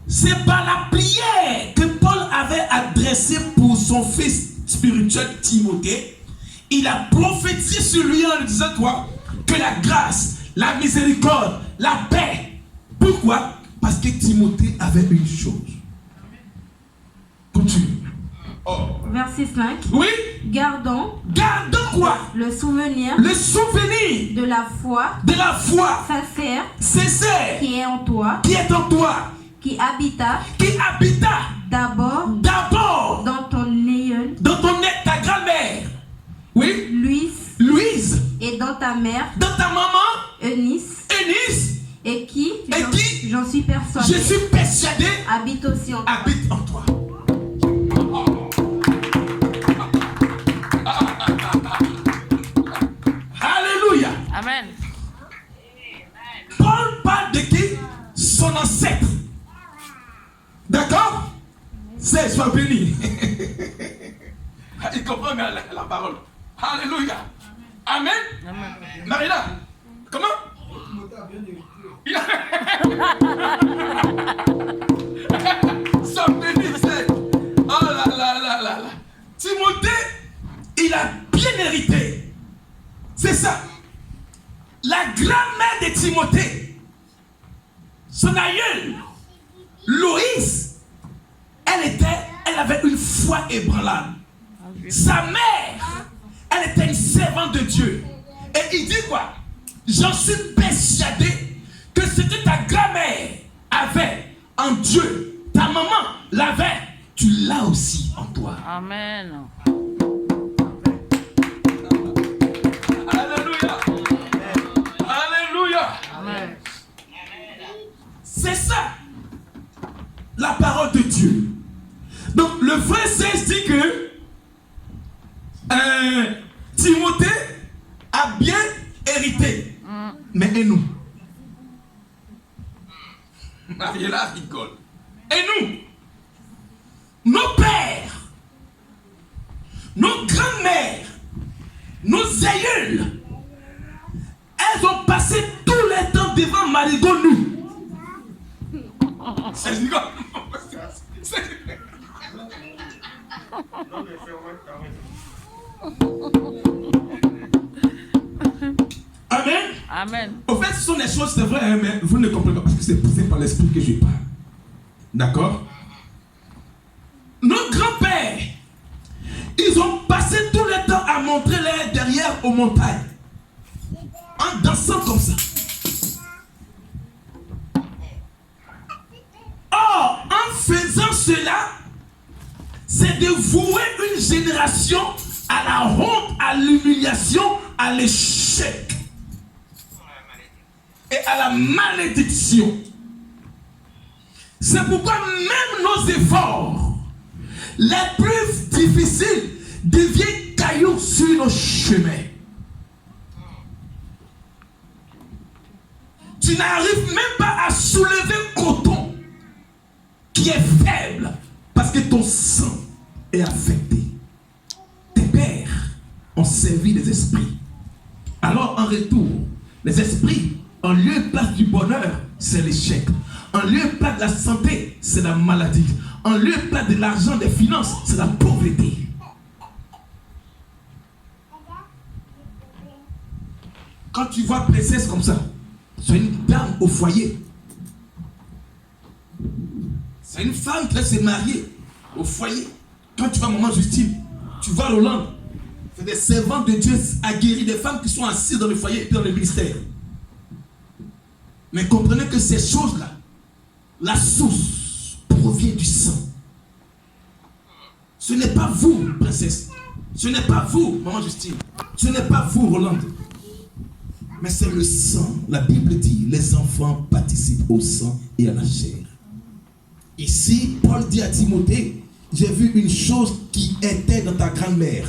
[SPEAKER 1] c'est par la prière que Paul avait adressé pour son fils spirituel Timothée. Il a prophétisé sur lui en lui disant quoi? Que la grâce, la miséricorde, la paix. Pourquoi? Parce que Timothée avait une chose. Continue. Oh.
[SPEAKER 3] Verset 5.
[SPEAKER 1] Oui.
[SPEAKER 3] Gardons
[SPEAKER 1] quoi?
[SPEAKER 3] le souvenir
[SPEAKER 1] de
[SPEAKER 3] la foi
[SPEAKER 1] sincère
[SPEAKER 3] qui est en toi, qui habita d'abord dans ton aïeul,
[SPEAKER 1] ta grand-mère. Oui.
[SPEAKER 3] Louise. Et dans ta mère,
[SPEAKER 1] ta maman,
[SPEAKER 3] Eunice. Et qui, j'en suis persuadé, habite aussi en toi.
[SPEAKER 1] Alléluia.
[SPEAKER 2] Amen.
[SPEAKER 1] Paul parle de son ancêtre. D'accord? C'est, sois béni. Il comprend bien la parole. Alléluia. Amen.
[SPEAKER 2] Amen.
[SPEAKER 1] Marina, comment? Sois béni, c'est. Oh là là là là là. Timothée, il a bien hérité. C'est ça. La grand-mère de Timothée, son aïeul, Loïs, elle avait une foi ébranlable. Sa mère, elle était une servante de Dieu. Et il dit quoi? J'en suis persuadé que ce que ta grand-mère avait en Dieu, ta maman l'avait, tu l'as aussi en toi.
[SPEAKER 2] Amen.
[SPEAKER 1] Alléluia. Alléluia.
[SPEAKER 2] Amen.
[SPEAKER 1] C'est ça, la parole de Dieu. Donc le verset 16 dit que Timothée a bien hérité. Mais et nous? Mariella rigole. Et nous? Nos pères, nos grands-mères, nos aïeuls, elles ont passé tout le temps devant Marigot nu. C'est rigole. Amen.
[SPEAKER 2] Amen.
[SPEAKER 1] Au fait, ce sont des choses, c'est vrai, hein, mais vous ne comprenez pas parce que c'est poussé par l'esprit que je parle. D'accord? Nos grands-pères, ils ont passé tout le temps à montrer les derrière aux montagnes. En dansant comme ça. Or, en faisant cela, c'est de vouer une génération à la honte, à l'humiliation, à l'échec et à la malédiction. C'est pourquoi même nos efforts les plus difficiles deviennent cailloux sur nos chemins. Tu n'arrives même pas à soulever un coton qui est faible parce que ton sang est affecté. Tes pères ont servi les esprits. Alors en retour, les esprits, en lieu et place du bonheur, c'est l'échec. En lieu et place de la santé, c'est la maladie. En lieu et place de l'argent, des finances, c'est la pauvreté. Quand tu vois princesse comme ça, c'est une dame au foyer. C'est une femme qui s'est mariée au foyer. Quand tu vois maman Justine, tu vois Roland, c'est des servantes de Dieu aguerris, des femmes qui sont assises dans le foyer et dans le ministère. Mais comprenez que ces choses-là, la source provient du sang. Ce n'est pas vous, princesse. Ce n'est pas vous, maman Justine. Ce n'est pas vous, Roland. Mais c'est le sang. La Bible dit, les enfants participent au sang et à la chair. Ici, Paul dit à Timothée, j'ai vu une chose qui était dans ta grand-mère.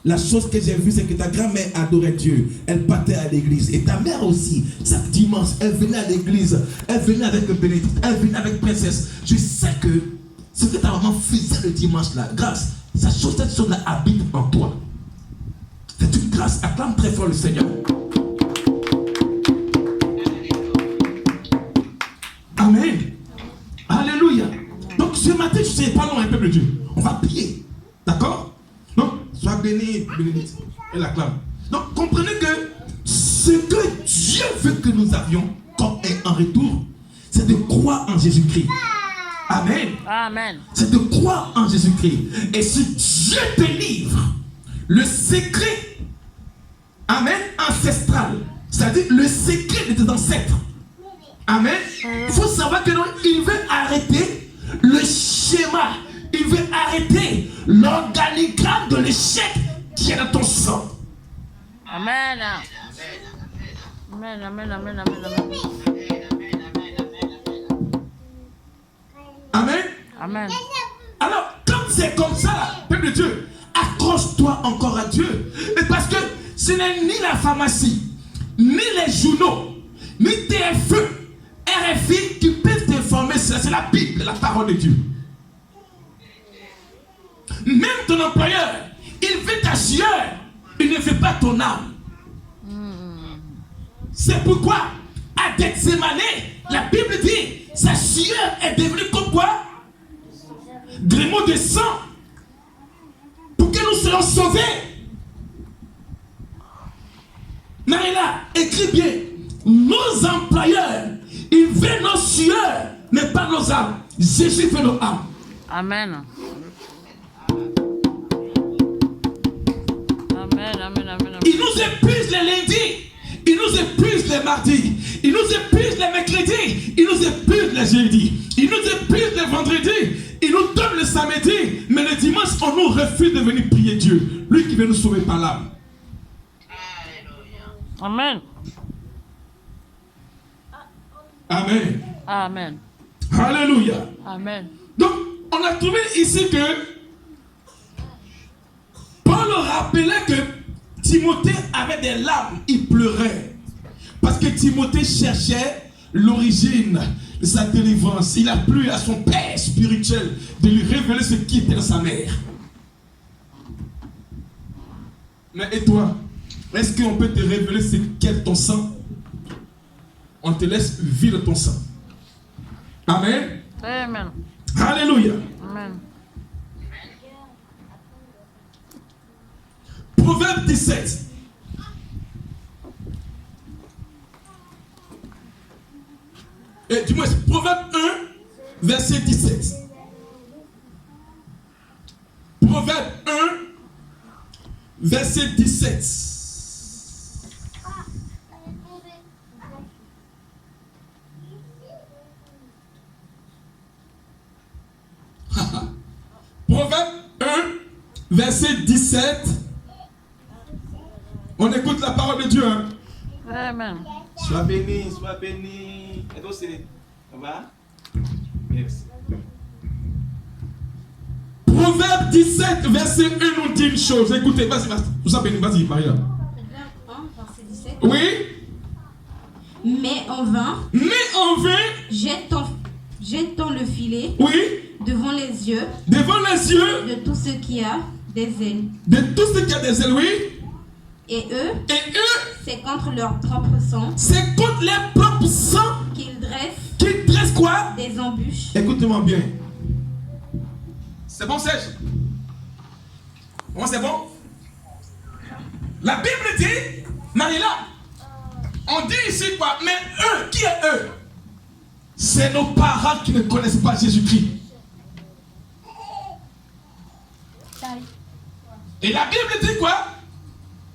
[SPEAKER 1] La chose que j'ai vue, c'est que ta grand-mère adorait Dieu. Elle partait à l'église. Et ta mère aussi, chaque dimanche, elle venait à l'église. Elle venait avec Bénédicte. Elle venait avec Princesse. Je sais que ce que ta maman faisait le dimanche là, grâce, cette chose-là habite en toi. C'est une grâce. Acclame très fort le Seigneur. Amen. Alléluia. Donc ce matin, je ne sais pas loin un peuple de Dieu. On va prier. D'accord? Donc, sois béni, Bénédicte. Elle acclame. Donc, comprenez que ce que Dieu veut que nous avions comme en retour, c'est de croire en Jésus-Christ. Amen.
[SPEAKER 2] Amen.
[SPEAKER 1] C'est de croire en Jésus-Christ. Et si Dieu te livre le secret, amen, ancestral, c'est-à-dire le secret de tes ancêtres, amen, il faut savoir que il veut arrêter le schéma, il veut arrêter l'organigramme de l'échec qui est dans ton sang.
[SPEAKER 2] Amen. Amen, amen, amen, amen, amen.
[SPEAKER 1] Amen.
[SPEAKER 2] Amen.
[SPEAKER 1] Alors, quand c'est comme ça, peuple de Dieu, accroche-toi encore à Dieu. Et parce que ce n'est ni la pharmacie, ni les journaux, ni TFE, RFI qui peuvent te Ça, c'est la Bible, la parole de Dieu. Même ton employeur, il veut ta sueur, il ne veut pas ton âme. C'est pourquoi, à Gethsémane, la Bible dit, sa sueur est devenue comme quoi? Grémeaux de sang. Pour que nous soyons sauvés. Marie-là, écris bien. Nos employeurs, ils veulent nos sueurs, mais pas nos âmes. Jésus fait nos âmes.
[SPEAKER 2] Amen. Amen, amen, amen.
[SPEAKER 1] Ils nous épuisent les lundis. Ils nous épuisent les mardis. Ils nous épuisent les mercredis. Ils nous épuisent les jeudis. Ils nous épuisent les vendredis. Ils nous donnent le samedi. Mais le dimanche, on nous refuse de venir prier Dieu. Lui qui veut nous sauver par l'âme.
[SPEAKER 2] Amen.
[SPEAKER 1] Amen.
[SPEAKER 2] Amen.
[SPEAKER 1] Alléluia.
[SPEAKER 2] Amen.
[SPEAKER 1] Donc, on a trouvé ici que Paul rappelait que Timothée avait des larmes, il pleurait. Parce que Timothée cherchait l'origine de sa délivrance. Il a plu à son père spirituel de lui révéler ce qui était dans sa mère. Mais et toi, est-ce qu'on peut te révéler ce qu'est ton sang? On te laisse vivre ton sang. Amen.
[SPEAKER 2] Amen.
[SPEAKER 1] Alléluia.
[SPEAKER 2] Amen.
[SPEAKER 1] Proverbe 17. Et du moins, Proverbe 1, verset 17. Proverbe 1, verset 17. Proverbe 1, verset 17. On écoute la parole de Dieu. Hein?
[SPEAKER 2] Amen.
[SPEAKER 4] Sois béni, sois béni. Et donc, c'est... Ça va? Merci.
[SPEAKER 1] Proverbe 17, verset 1 nous dit une chose. Écoutez, vas-y, sois béni, vas-y, Maria.
[SPEAKER 3] Verset 17.
[SPEAKER 1] Oui.
[SPEAKER 3] Mais en vain, jette-t-on le filet
[SPEAKER 1] oui,
[SPEAKER 3] devant les yeux
[SPEAKER 1] devant les yeux
[SPEAKER 3] de tout ce qui a des ailes.
[SPEAKER 1] de tout ce qui a des ailes, oui.
[SPEAKER 3] Et eux,
[SPEAKER 1] Et eux,
[SPEAKER 3] c'est contre leur propre sang
[SPEAKER 1] c'est contre leur propre sang
[SPEAKER 3] qu'ils dressent
[SPEAKER 1] qu'ils dressent quoi?
[SPEAKER 3] des embûches.
[SPEAKER 1] Écoute-moi bien. C'est bon, Serge? Bon, c'est bon? La Bible dit, Marie-là, on dit ici quoi? Mais eux, qui est eux? C'est nos parents qui ne connaissent pas Jésus-Christ. Et la Bible dit quoi?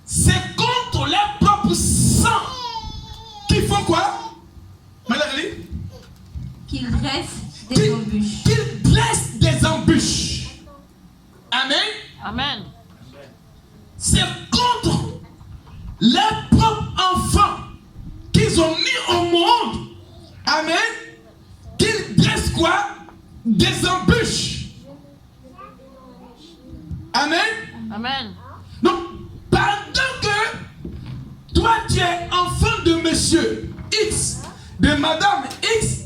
[SPEAKER 1] C'est contre leur propre sang qu'ils font quoi? Marie-là,
[SPEAKER 3] Qu'ils dressent des embûches.
[SPEAKER 1] qu'ils dressent des embûches. Amen.
[SPEAKER 2] Amen.
[SPEAKER 1] C'est contre leurs propres enfants qu'ils ont mis au monde. Amen. Qu'ils dressent quoi? Des embûches. Amen.
[SPEAKER 2] Amen.
[SPEAKER 1] Donc, pendant que toi tu es enfant de monsieur X, de madame X,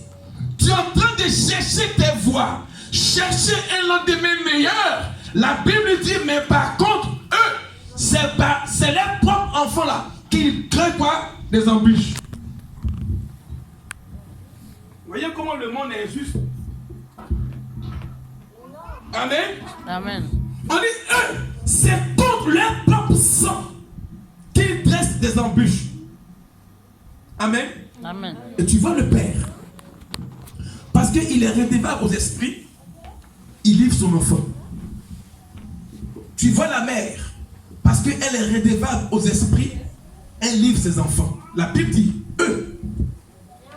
[SPEAKER 1] tu es en train de chercher tes voies, chercher un lendemain meilleur. La Bible dit, mais par contre, eux, c'est leurs propres enfants là qui créent quoi? Des embûches. Voyez comment le monde est injuste. Amen.
[SPEAKER 2] Amen.
[SPEAKER 1] On dit, eux, c'est contre leur propre sang qu'ils dressent des embûches. Amen.
[SPEAKER 2] Amen.
[SPEAKER 1] Et tu vois le Père, parce qu'il est redevable aux esprits, il livre son enfant. Tu vois la mère, parce qu'elle est redevable aux esprits, elle livre ses enfants. La Bible dit, eux,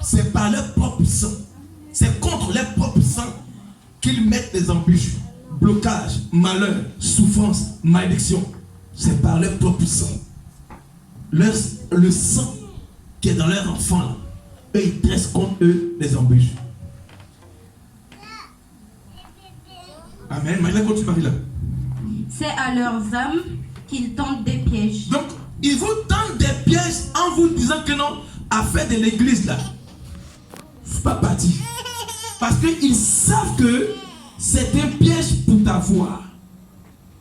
[SPEAKER 1] c'est par leur propre sang, c'est contre leur propre sang qu'ils mettent des embûches, blocages, malheur, souffrance, malédiction. C'est par leur propre sang. Le sang qui est dans leur enfant, là, eux, ils dressent contre eux des embûches. Amen. Marie-là, continue, Marie-là.
[SPEAKER 3] C'est à leurs âmes qu'ils tentent des pièges.
[SPEAKER 1] Donc, ils vous tendent des pièges en vous disant que non, affaire de l'église là, c'est pas parti. Parce qu'ils savent que c'est un piège pour t'avoir.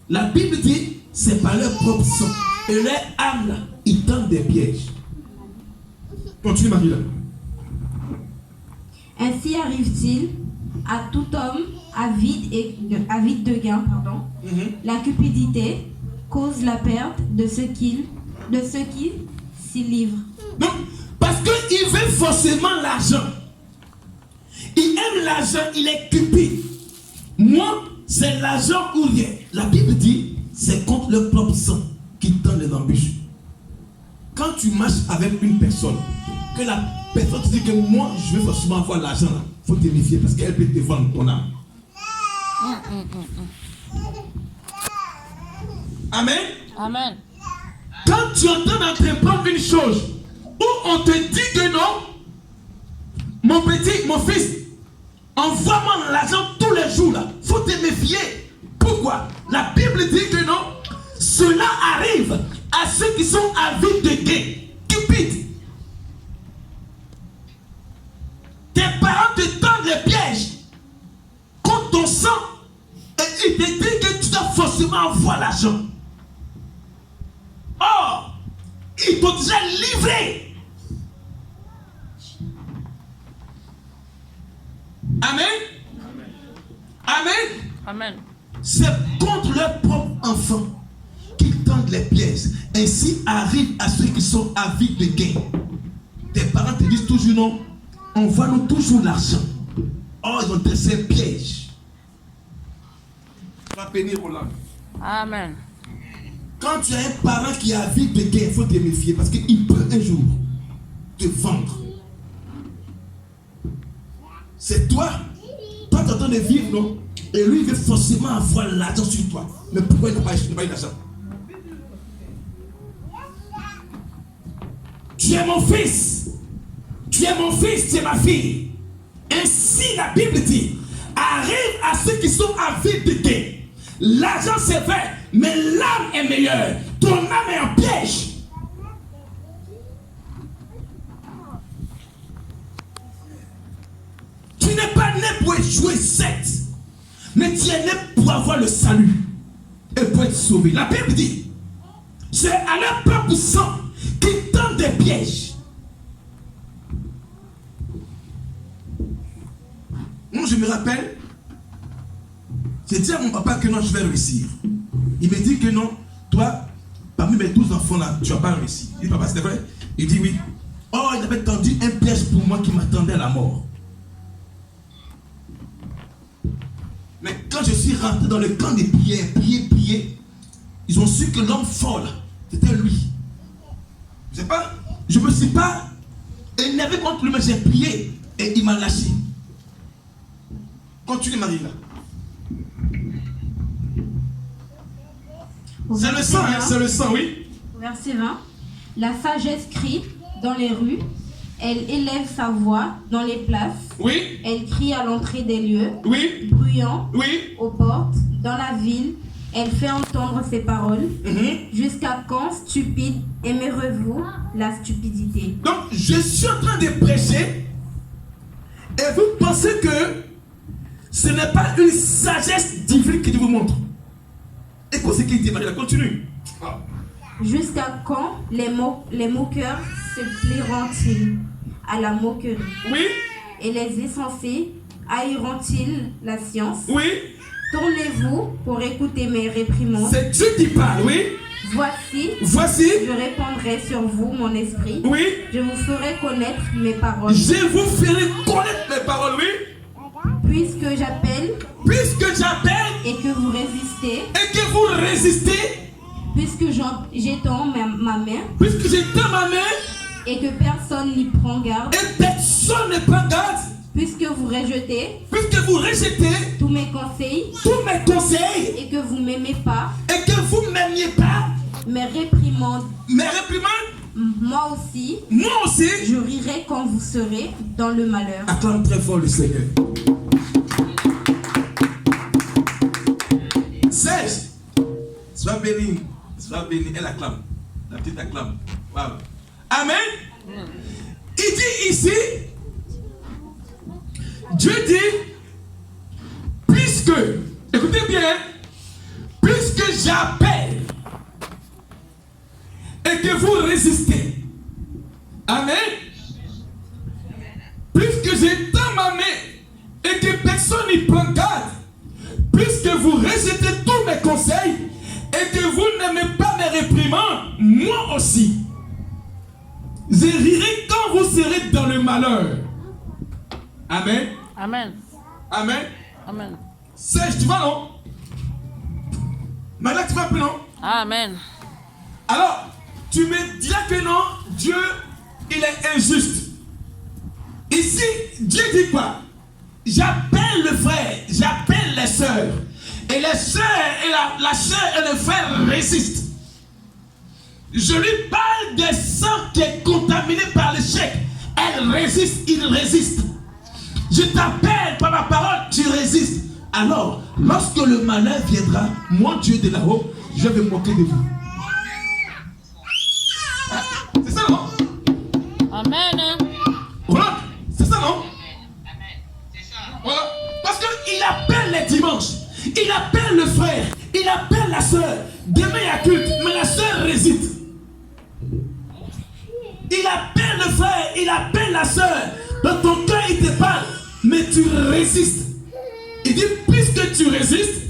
[SPEAKER 1] La Bible dit, c'est par leur propre sang. Et leur âme, là, ils tendent des pièges. Continue, Marie-là.
[SPEAKER 3] Ainsi arrive-t-il à tout homme avide de gain, La cupidité cause la perte de ceux qui s'y livrent.
[SPEAKER 1] Donc, parce qu'il veut forcément l'argent. Il aime l'argent, il est cupide. Moi, c'est l'argent ou rien. La Bible dit, c'est contre le propre sang qui tend les embûches. Quand tu marches avec une personne, que la personne te dit que moi, je veux forcément avoir l'argent là, il faut te méfier parce qu'elle peut te vendre ton âme. Amen.
[SPEAKER 2] Amen.
[SPEAKER 1] Quand tu entends d'entreprendre une chose où on te dit que non, mon petit, mon fils, envoie-moi l'argent tous les jours là, il faut te méfier. Pourquoi? La Bible dit que non, cela arrive à ceux qui sont avides de gain, cupides. Tes parents te tendent les pièges contre ton sang et ils te disent que tu dois forcément avoir l'argent. Or, ils t'ont déjà livré. Amen. Amen.
[SPEAKER 2] Amen.
[SPEAKER 1] C'est contre leurs propres enfants qu'ils tendent les pièges. Ainsi arrive à ceux qui sont avides de gain. Tes parents te disent toujours non, envoie-nous toujours l'argent. Or, ils ont dressé un piège. Va bénir Roland.
[SPEAKER 2] Amen.
[SPEAKER 1] Quand tu as un parent qui est avide de gain, il faut te méfier parce qu'il peut un jour te vendre. C'est toi. Toi, tu es en train de vivre, non? Et lui, il veut forcément avoir l'argent sur toi. Mais pourquoi il n'a pas eu l'argent? Tu es mon fils. Tu es mon fils, tu es ma fille. Ainsi, la Bible dit, arrive à ceux qui sont avides de gain. L'argent c'est vrai, mais l'âme est meilleure. Ton âme est en piège. Tu n'es pas né pour jouer secte, mais tu es né pour avoir le salut et pour être sauvé. La Bible dit, c'est à leur propre sang qu'ils tendent des pièges. Moi, je me rappelle, j'ai dit à mon papa que non, je vais réussir. Il me dit que non, toi, parmi mes 12 enfants là, tu vas pas réussir. Il dit, papa, c'était vrai? Il dit oui. Oh, il avait tendu un piège pour moi qui m'attendait à la mort. Mais quand je suis rentré dans le camp des prières, prier, ils ont su que l'homme fort là, c'était lui. Je sais pas, je me suis pas énervé contre lui, mais j'ai prié et il m'a lâché. Continue, Marie là. C'est le sang, hein, c'est le sang, oui.
[SPEAKER 3] Verset 20. La sagesse crie dans les rues, elle élève sa voix dans les places.
[SPEAKER 1] Oui.
[SPEAKER 3] Elle crie à l'entrée des lieux.
[SPEAKER 1] Oui.
[SPEAKER 3] Bruyant.
[SPEAKER 1] Oui.
[SPEAKER 3] Aux portes, dans la ville, elle fait entendre ses paroles. Jusqu'à quand, stupide, aimerez-vous la stupidité?
[SPEAKER 1] Donc, je suis en train de prêcher et vous pensez que ce n'est pas une sagesse divine que Dieu vous montre. Écoute ce qu'il dit, Marie, continue.
[SPEAKER 3] Jusqu'à quand les moqueurs se plieront-ils à la moquerie?
[SPEAKER 1] Oui.
[SPEAKER 3] Et les insensés haïront-ils la science?
[SPEAKER 1] Oui.
[SPEAKER 3] Tournez-vous pour écouter mes réprimandes.
[SPEAKER 1] C'est Dieu qui parle, oui.
[SPEAKER 3] Voici,
[SPEAKER 1] je
[SPEAKER 3] répandrai sur vous mon esprit.
[SPEAKER 1] Oui.
[SPEAKER 3] Je vous ferai connaître mes paroles.
[SPEAKER 1] Je vous ferai connaître mes paroles, oui.
[SPEAKER 3] Puisque j'appelle
[SPEAKER 1] et
[SPEAKER 3] que vous résistez, puisque j'étends ma main, et que personne n'y prend garde, puisque vous rejetez tous mes conseils, et que vous m'aimez pas, mes réprimandes, moi aussi, je rirai quand vous serez dans le malheur.
[SPEAKER 1] Acclame très fort le Seigneur. Serge, sois béni, elle acclame. La petite acclame. Wow. Amen. Il dit ici Dieu dit, puisque, écoutez bien, puisque j'appelle et que vous résistez, amen, puisque j'étends ma main et que personne n'y prend garde, puisque vous rejetez tous mes conseils et que vous n'aimez pas mes réprimandes, moi aussi, je rirai quand vous serez dans le malheur. Amen.
[SPEAKER 2] Amen.
[SPEAKER 1] Amen.
[SPEAKER 2] Amen.
[SPEAKER 1] Serge, tu vas non? Maintenant, tu vas plus non?
[SPEAKER 2] Amen.
[SPEAKER 1] Alors, tu me diras que non, Dieu, il est injuste. Ici, Dieu dit quoi? J'appelle le frère, j'appelle les sœurs. Et les sœurs et la sœur et le frère résistent. Je lui parle des sang qui est contaminé par l'échec. Elle résiste, il résiste. Je t'appelle par ma parole, tu résistes. Alors, lorsque le malheur viendra, mon Dieu de là-haut, je vais me moquer de vous. C'est ça, non?
[SPEAKER 2] Amen.
[SPEAKER 1] Voilà, c'est ça, non? Voilà. Parce qu'il appelle les dimanches, il appelle le frère, il appelle la soeur. Demain il y a culte, mais la soeur résiste. Il appelle le frère, il appelle la soeur. Dans ton cœur, il te parle, mais tu résistes. Il dit, puisque tu résistes,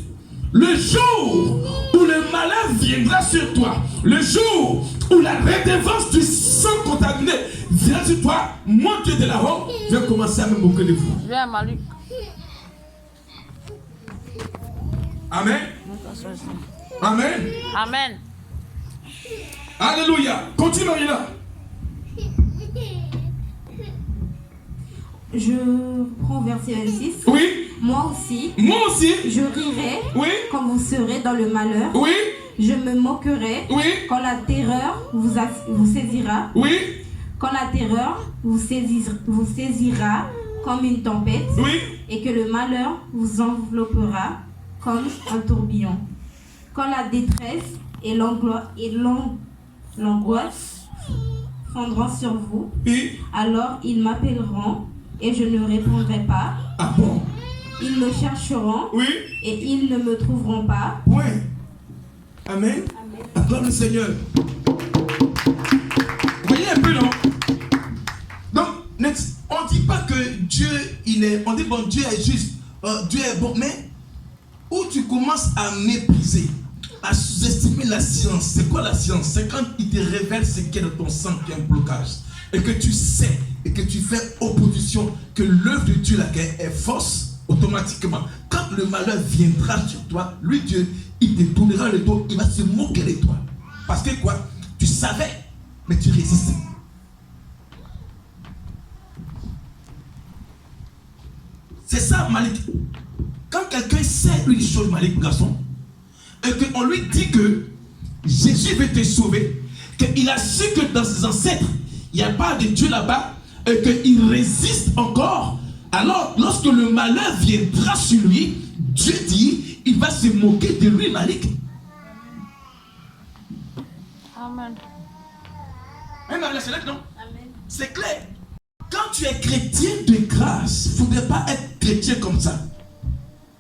[SPEAKER 1] le jour où le malheur viendra sur toi, le jour où la redevance du sang contaminé viendra sur toi, mon Dieu de là-haut, je vais commencer à me moquer de vous.
[SPEAKER 2] Viens, Malik.
[SPEAKER 1] Amen. Amen.
[SPEAKER 2] Amen.
[SPEAKER 1] Alléluia. Continue, Marina.
[SPEAKER 3] Je prends verset 26.
[SPEAKER 1] Oui.
[SPEAKER 3] Moi aussi,
[SPEAKER 1] Moi aussi.
[SPEAKER 3] je rirai
[SPEAKER 1] Oui.
[SPEAKER 3] quand vous serez dans le malheur.
[SPEAKER 1] Oui.
[SPEAKER 3] Je me moquerai
[SPEAKER 1] Oui.
[SPEAKER 3] quand la terreur vous saisira.
[SPEAKER 1] Oui.
[SPEAKER 3] Quand la terreur vous saisira comme une tempête.
[SPEAKER 1] Oui.
[SPEAKER 3] Et que le malheur vous enveloppera comme un tourbillon. Quand la détresse et l'angoisse fondront sur vous,
[SPEAKER 1] Oui.
[SPEAKER 3] alors ils m'appelleront et je ne répondrai pas.
[SPEAKER 1] Ah bon?
[SPEAKER 3] Ils me chercheront
[SPEAKER 1] Oui.
[SPEAKER 3] et ils ne me trouveront pas.
[SPEAKER 1] Oui. Amen. Acclame le Seigneur. Vous voyez un peu, non? Donc, on ne dit pas que Dieu, il est... On dit, bon, Dieu est juste, Dieu est bon, mais où tu commences à mépriser, à sous-estimer la science. C'est quoi la science? C'est quand il te révèle ce qui est dans ton sang, qui est un blocage. Et que tu sais, et que tu fais opposition, que l'œuvre de Dieu là, est fausse, automatiquement. Quand le malheur viendra sur toi, lui, Dieu, il te tournera le dos, il va se moquer de toi. Parce que quoi? Tu savais, mais tu résistais. C'est ça, Malik. Quand quelqu'un sait une chose, Malik, garçon, et qu'on lui dit que Jésus veut te sauver, qu'il a su que dans ses ancêtres, il n'y a pas de Dieu là-bas, et qu'il résiste encore, alors lorsque le malheur viendra sur lui, Dieu dit, il va se moquer de lui, Malik.
[SPEAKER 2] Amen.
[SPEAKER 1] Même avec la Seigneur, non? C'est clair. Quand tu es chrétien de grâce, il ne faudrait pas être chrétien comme ça. Vous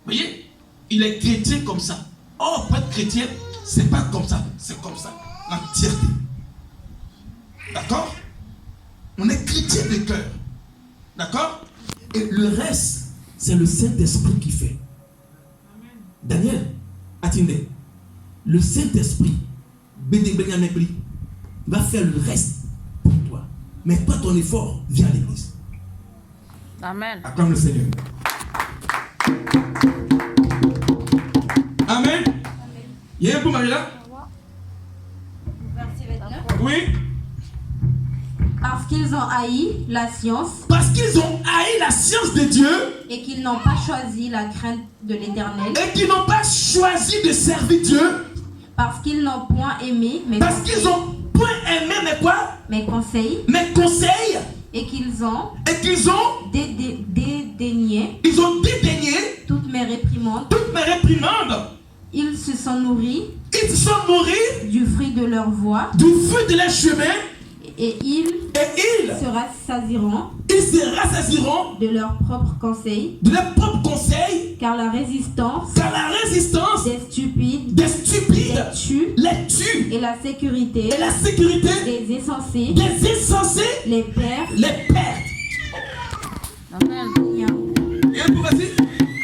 [SPEAKER 1] voyez? Il est chrétien comme ça. Or, pour être chrétien, c'est pas comme ça. C'est comme ça. L'entièreté. D'accord? On est chrétien de cœur. D'accord? Et le reste, c'est le Saint-Esprit qui fait. Daniel, attendez. Le Saint-Esprit, va faire le reste pour toi. Mais toi, ton effort, viens à l'église.
[SPEAKER 2] Amen.
[SPEAKER 1] Acclame le Seigneur. Amen. Il y a un peu, Marie-là?
[SPEAKER 3] Verset 29.
[SPEAKER 1] Oui.
[SPEAKER 3] Parce qu'ils ont haï la science
[SPEAKER 1] Parce qu'ils ont haï la science de Dieu
[SPEAKER 3] et qu'ils n'ont pas choisi la crainte de l'Éternel.
[SPEAKER 1] et qu'ils n'ont pas choisi de servir Dieu.
[SPEAKER 3] Parce qu'ils n'ont point aimé
[SPEAKER 1] Parce qu'ils ont point aimé, mais quoi?
[SPEAKER 3] mes conseils
[SPEAKER 1] Mes conseils.
[SPEAKER 3] et qu'ils ont
[SPEAKER 1] Et qu'ils ont
[SPEAKER 3] dédaigné
[SPEAKER 1] dédaigné
[SPEAKER 3] toutes mes réprimandes.
[SPEAKER 1] toutes mes réprimandes.
[SPEAKER 3] Ils se sont nourris
[SPEAKER 1] Ils se sont nourris
[SPEAKER 3] du fruit de leur voix
[SPEAKER 1] du fruit de leur chemin
[SPEAKER 3] et ils
[SPEAKER 1] et ils
[SPEAKER 3] se rassasieront
[SPEAKER 1] Ils se rassasieront
[SPEAKER 3] de leurs propres conseils,
[SPEAKER 1] de leurs propres conseils,
[SPEAKER 3] car la résistance
[SPEAKER 1] car la résistance
[SPEAKER 3] des stupides
[SPEAKER 1] des stupides les tue.
[SPEAKER 3] et la sécurité
[SPEAKER 1] Et la sécurité
[SPEAKER 3] des insensés
[SPEAKER 1] des insensés
[SPEAKER 3] les perd.
[SPEAKER 1] les perd.
[SPEAKER 2] Amen.
[SPEAKER 1] Et vous vas-y.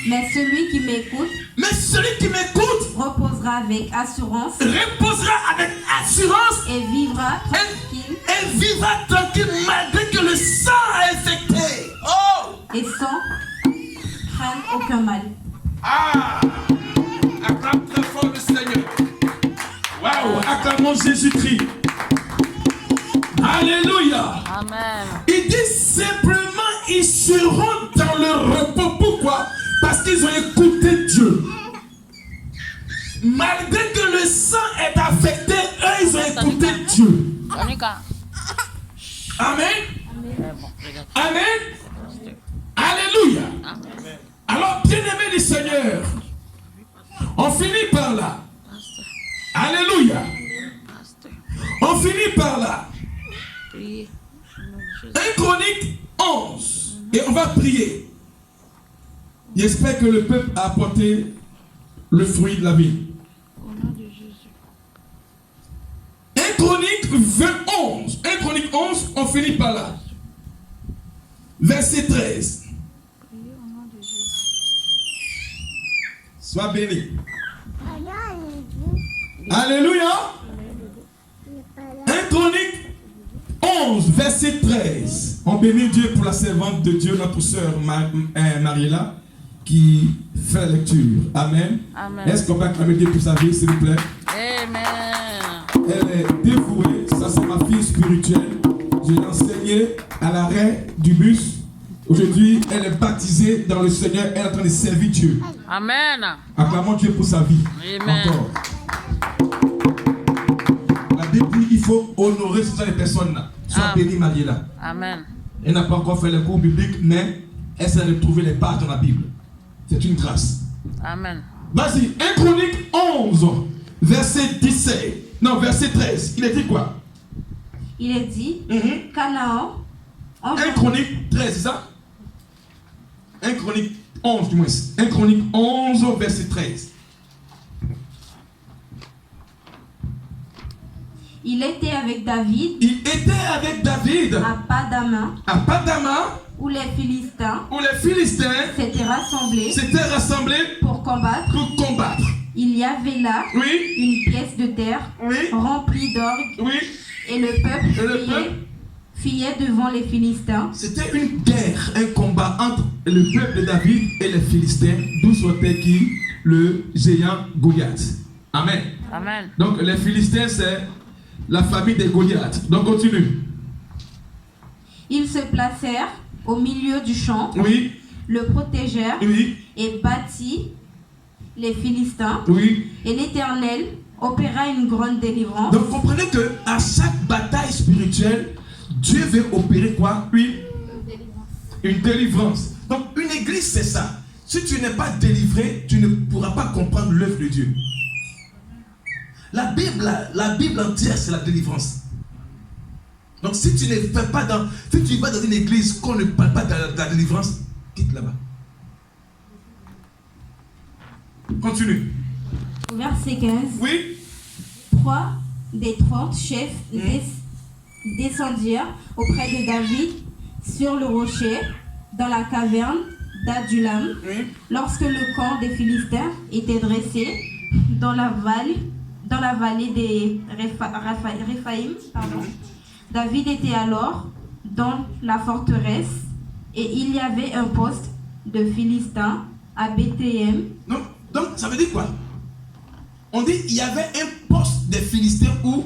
[SPEAKER 3] Mais celui qui m'écoute
[SPEAKER 1] Mais celui qui m'écoute
[SPEAKER 3] reposera avec assurance
[SPEAKER 1] reposera avec assurance
[SPEAKER 3] et vivra tranquille
[SPEAKER 1] et vivra tranquille malgré que le sang a infecté. Oh!
[SPEAKER 3] et sans craindre aucun mal.
[SPEAKER 1] Ah! Acclame très fort le Seigneur. Waouh! Acclamons Jésus-Christ. Alléluia!
[SPEAKER 2] Amen.
[SPEAKER 1] Il dit simplement, ils seront dans le repos. Pourquoi? Parce qu'ils ont écouté Dieu. Malgré que le sang est affecté, eux, ils ont écouté Dieu.
[SPEAKER 2] Monica.
[SPEAKER 1] Amen. Amen. Alléluia. Alors, bien-aimés du Seigneur, on finit par là. Alléluia. On finit par là. 1 Chronique 11. Et on va prier. J'espère que le peuple a apporté le fruit de la vie. 1 Chronique 11. 1 Chronique 11, on finit par là. Verset 13. Sois béni. Alléluia. 1 Chronique 11, verset 13. On bénit Dieu pour la servante de Dieu, notre sœur Mariela, qui fait la lecture. Amen.
[SPEAKER 2] Amen.
[SPEAKER 1] Est-ce qu'on peut acclamer Dieu pour sa vie, s'il vous plaît?
[SPEAKER 2] Amen.
[SPEAKER 1] Elle est dévouée. Ça, c'est ma fille spirituelle. Je l'ai enseignée à l'arrêt du bus. Aujourd'hui, elle est baptisée dans le Seigneur. Elle est en train de servir Dieu.
[SPEAKER 2] Amen.
[SPEAKER 1] Acclamons Dieu pour sa vie.
[SPEAKER 2] Amen.
[SPEAKER 1] Encore. La Bible dit qu'il faut honorer ces personnes-là. Sois bénie, Mariela.
[SPEAKER 2] Amen.
[SPEAKER 1] Elle n'a pas encore fait les cours bibliques, mais elle s'est retrouvée les pages dans la Bible. C'est une grâce.
[SPEAKER 2] Amen.
[SPEAKER 1] Vas-y, 1 Chronique 11, verset 17. Non, verset 13. Il est dit quoi?
[SPEAKER 3] Il est dit, Canaan,
[SPEAKER 1] 1 Chronique 13, c'est ça? 1 Chronique 11 du moins. 1 Chronique 11, verset 13.
[SPEAKER 3] il était avec David
[SPEAKER 1] Il était avec David
[SPEAKER 3] à Padama,
[SPEAKER 1] à Padama,
[SPEAKER 3] où les Philistins
[SPEAKER 1] où les Philistins
[SPEAKER 3] s'étaient rassemblés
[SPEAKER 1] pour combattre.
[SPEAKER 3] Il y avait là
[SPEAKER 1] Oui,
[SPEAKER 3] une pièce de terre
[SPEAKER 1] oui,
[SPEAKER 3] remplie d'orgues
[SPEAKER 1] oui.
[SPEAKER 3] et le peuple
[SPEAKER 1] Et le peuple
[SPEAKER 3] fuyait devant les Philistins.
[SPEAKER 1] C'était une guerre, un combat entre le peuple de David et les Philistins, d'où sortait qui? Le géant Goliath. Amen.
[SPEAKER 2] Amen.
[SPEAKER 1] Donc les Philistins, c'est la famille des Goliath. Donc continue.
[SPEAKER 3] Ils se placèrent au milieu du champ,
[SPEAKER 1] Oui,
[SPEAKER 3] le protégèrent
[SPEAKER 1] oui,
[SPEAKER 3] et battit les Philistins.
[SPEAKER 1] oui.
[SPEAKER 3] Et l'Éternel opéra une grande délivrance.
[SPEAKER 1] Donc comprenez que à chaque bataille spirituelle, Dieu veut opérer quoi? Oui, une délivrance. Donc une église, c'est ça. Si tu n'es pas délivré, tu ne pourras pas comprendre l'œuvre de Dieu. La Bible entière, c'est la délivrance. Donc si tu ne fais pas si tu vas dans une église qu'on ne parle pas de la délivrance, quitte là-bas. Continue.
[SPEAKER 3] Verset 15.
[SPEAKER 1] Oui.
[SPEAKER 3] 3 des 30 chefs descendirent auprès de David sur le rocher dans la caverne d'Adulam.
[SPEAKER 1] Oui.
[SPEAKER 3] Lorsque le camp des Philistins était dressé dans la vallée des Réphaïm, David était alors dans la forteresse et il y avait un poste de Philistins à Bethléem.
[SPEAKER 1] Donc ça veut dire quoi? On dit il y avait un poste des Philistins où?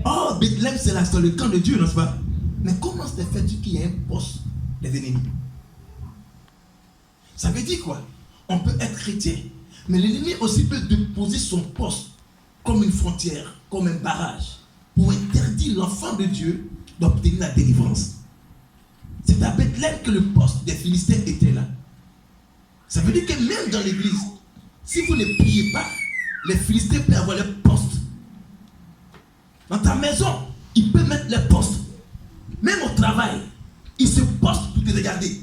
[SPEAKER 1] Oh, Bethléem, c'est le camp de Dieu, n'est-ce pas? Mais comment se fait-il qu'il y ait un poste des ennemis? Ça veut dire quoi? On peut être chrétien, mais l'ennemi aussi peut déposer son poste comme une frontière, comme un barrage, pour interdire l'enfant de Dieu d'obtenir la délivrance. C'est à Bethléem que le poste des Philistins était là. Ça veut dire que même dans l'église, si vous ne priez pas, les Philistins peuvent avoir leur poste. Dans ta maison, ils peuvent mettre leur poste. Même au travail, il se poste pour te regarder.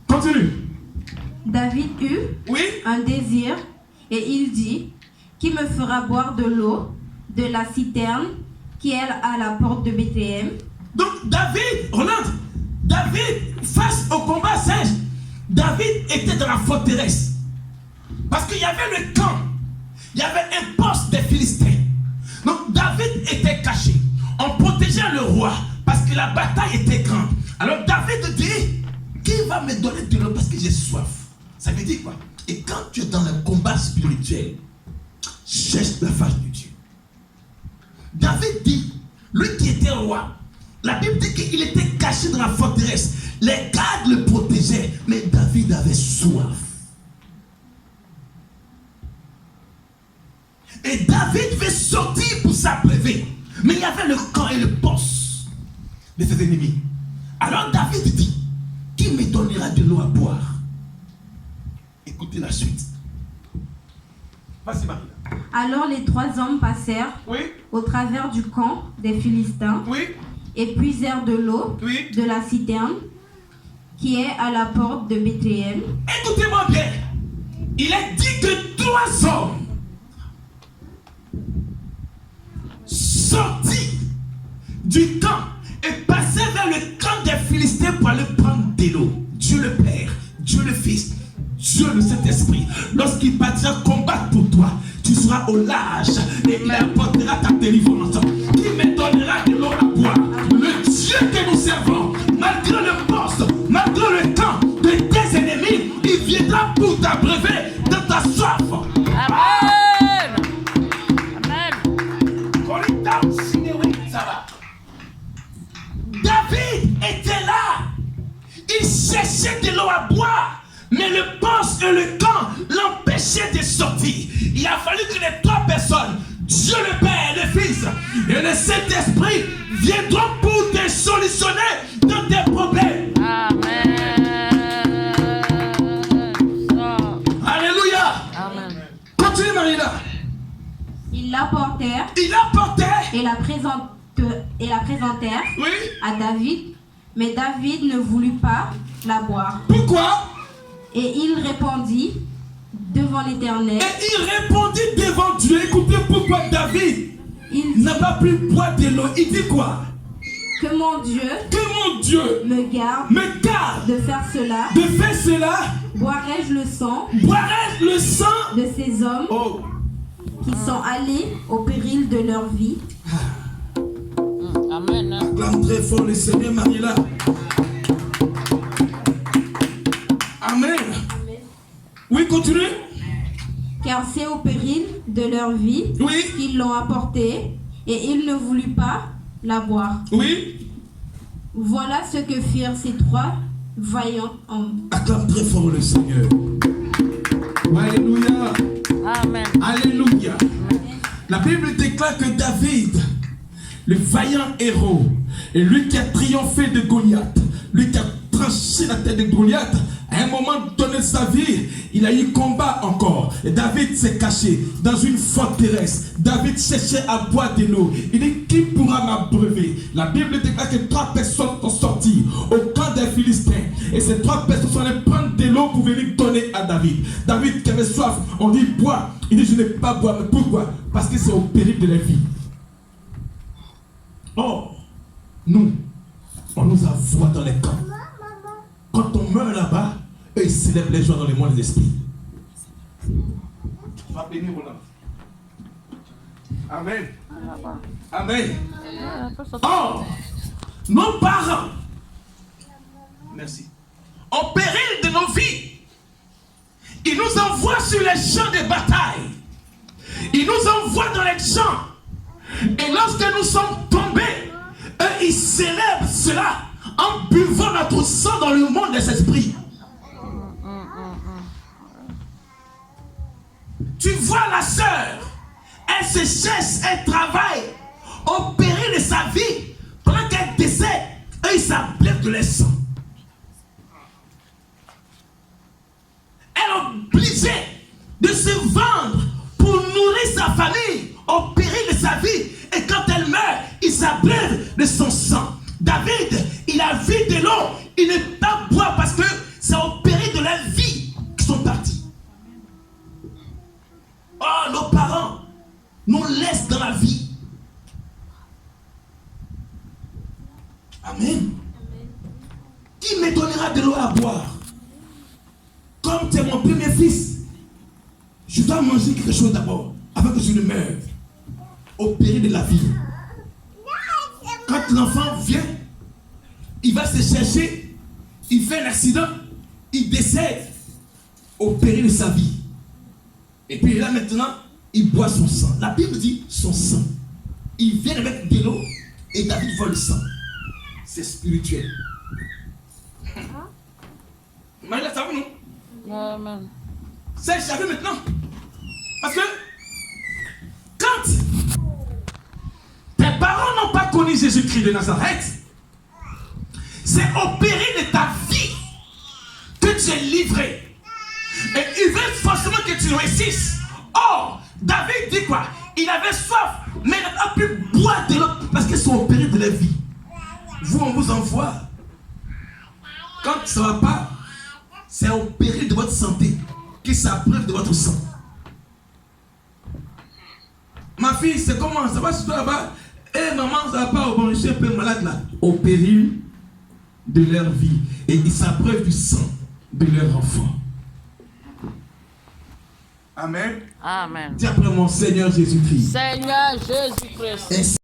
[SPEAKER 1] Continue.
[SPEAKER 3] David eut
[SPEAKER 1] Oui.
[SPEAKER 3] un désir et il dit, qui me fera boire de l'eau de la citerne qui est à la porte de Bethléem?
[SPEAKER 1] Donc David, regarde, David face au combat sage, David était dans la forteresse. Parce qu'il y avait le camp, il y avait un poste des Philistins. Donc David était caché. On protégeait le roi parce que la bataille était grande. Alors David dit, qui va me donner de l'eau parce que j'ai soif? Ça veut dire quoi? Et quand tu es dans le combat spirituel, cherche la face de Dieu. David dit, lui qui était roi, la Bible dit qu'il était caché dans la forteresse. Les gardes le protégeaient, mais David avait soif. Et David veut sortir pour s'abreuver. Mais il y avait le camp et le poste de ses ennemis. Alors David dit, qui me donnera de l'eau à boire? Écoutez la suite. Vas-y Marie.
[SPEAKER 3] Alors les 3 hommes passèrent
[SPEAKER 1] Oui,
[SPEAKER 3] au travers du camp des Philistins
[SPEAKER 1] oui,
[SPEAKER 3] et puisèrent de l'eau
[SPEAKER 1] oui.
[SPEAKER 3] de la citerne qui est à la porte de Bethléem.
[SPEAKER 1] Écoutez-moi bien. Il est dit que 3 hommes sortis du camp et passaient vers le camp des Philistins pour aller prendre de l'eau. Dieu le Père, Dieu le Fils, Dieu le Saint-Esprit. Lorsqu'il partira combattre pour toi, tu seras au large et il apportera ta délivrance. Qui me donnera de l'eau à boire? Le Dieu que nous servons, malgré le poste, malgré le camp de tes ennemis, il viendra pour t'abreuver de ta soif.
[SPEAKER 2] Amen. Amen.
[SPEAKER 1] David était là. Il cherchait de l'eau à boire, mais le poste et le camp l'empêchaient de sortir. Il a fallu que les 3 personnes, Dieu le Père, le Fils et le Saint-Esprit, viendront pour te solutionner dans tes problèmes.
[SPEAKER 2] Amen.
[SPEAKER 1] Alléluia.
[SPEAKER 2] Amen.
[SPEAKER 1] Continue Marina.
[SPEAKER 3] Ils l'apportèrent
[SPEAKER 1] Il apportait.
[SPEAKER 3] et la présentèrent
[SPEAKER 1] Oui.
[SPEAKER 3] à David, mais David ne voulut pas la boire.
[SPEAKER 1] Pourquoi?
[SPEAKER 3] Et il répondit devant l'Éternel.
[SPEAKER 1] Et il répondit devant Dieu. Écoutez pourquoi David
[SPEAKER 3] Il
[SPEAKER 1] n'a pas pu boire de l'eau. Il dit quoi?
[SPEAKER 3] que mon Dieu
[SPEAKER 1] Que mon Dieu
[SPEAKER 3] me garde
[SPEAKER 1] me garde
[SPEAKER 3] de faire cela.
[SPEAKER 1] de faire cela.
[SPEAKER 3] Boirai-je le sang
[SPEAKER 1] Boirai-je le sang
[SPEAKER 3] de ces hommes qui sont allés au péril de leur vie?
[SPEAKER 2] Amen.
[SPEAKER 1] Acclame très fort le Seigneur, Marie-là. Amen. Oui, continue.
[SPEAKER 3] Car c'est au péril de leur vie
[SPEAKER 1] Oui.
[SPEAKER 3] qu'ils l'ont apportée, et il ne voulut pas la boire.
[SPEAKER 1] Oui.
[SPEAKER 3] Voilà ce que firent ces 3 vaillants hommes.
[SPEAKER 1] Acclame très fort le Seigneur. Alléluia.
[SPEAKER 2] Amen.
[SPEAKER 1] Alléluia. La Bible déclare que David, le vaillant héros, et lui qui a triomphé de Goliath, lui qui a tranché la tête de Goliath, à un moment donné de sa vie, il a eu combat encore. Et David s'est caché dans une forteresse. David cherchait à boire de l'eau. Il dit, qui pourra m'abreuver? La Bible déclare que 3 personnes sont sorties au camp des Philistins. Et ces 3 personnes sont allées prendre de l'eau pour venir donner à David. David qui avait soif, on dit, bois. Il dit, je n'ai pas boire. Mais pourquoi? Parce que c'est au péril de la vie. Or, nous, on nous envoie dans les camps. Quand on meurt là-bas, eux ils célèbrent les joies dans les mondes des esprits. Tu vas bénir Roland. Amen. Amen. Or, nos parents, merci, au péril de nos vies, ils nous envoient sur les champs de bataille. Ils nous envoient dans les champs. Et lorsque nous sommes tombés, eux ils célèbrent cela en buvant notre sang dans le monde des esprits. Tu vois la sœur, elle se cherche, elle travaille au péril de sa vie. Pendant qu'elle décède, eux ils s'abrèvent de leur sang. Elle est obligée de se vendre pour nourrir sa famille au péril de sa vie. Et quand elle meurt, ils s'abrèvent de son sang. David, il a vu de l'eau. Il ne peut pas boire parce que c'est au péril de la vie qu'ils sont partis. Oh, nos parents nous laissent dans la vie. Amen. Qui me donnera de l'eau à boire? Comme tu es mon premier fils, je dois manger quelque chose d'abord, avant que je ne meure. Au péril de la vie. Quand l'enfant vient, il va se chercher, il fait un accident, il décède au péril de sa vie. Et puis là maintenant, il boit son sang. La Bible dit son sang. Il vient avec de l'eau et David voit le sang. C'est spirituel. Mais là, ça va, non?
[SPEAKER 2] Amen.
[SPEAKER 1] Ça, je savais maintenant. Parce que quand tes parents n'ont pas connu Jésus-Christ de Nazareth, c'est au péril de ta vie que tu es livré. Et il veut forcément que tu réussisses. Or, David dit quoi? Il avait soif, mais il n'a pas pu boire de l'eau parce que c'est au péril de la vie. Vous, on vous envoie. Quand ça ne va pas, c'est au péril de votre santé que ça preuve de votre sang. Ma fille, c'est comment? Ça va sur toi là-bas? Eh maman, ça va pas, bon, je suis un peu malade là. Au péril de leur vie. Et ils s'appreuvent du sang de leur enfant. Amen.
[SPEAKER 2] Amen.
[SPEAKER 1] Dis après mon Seigneur Jésus-Christ.
[SPEAKER 2] Seigneur Jésus-Christ.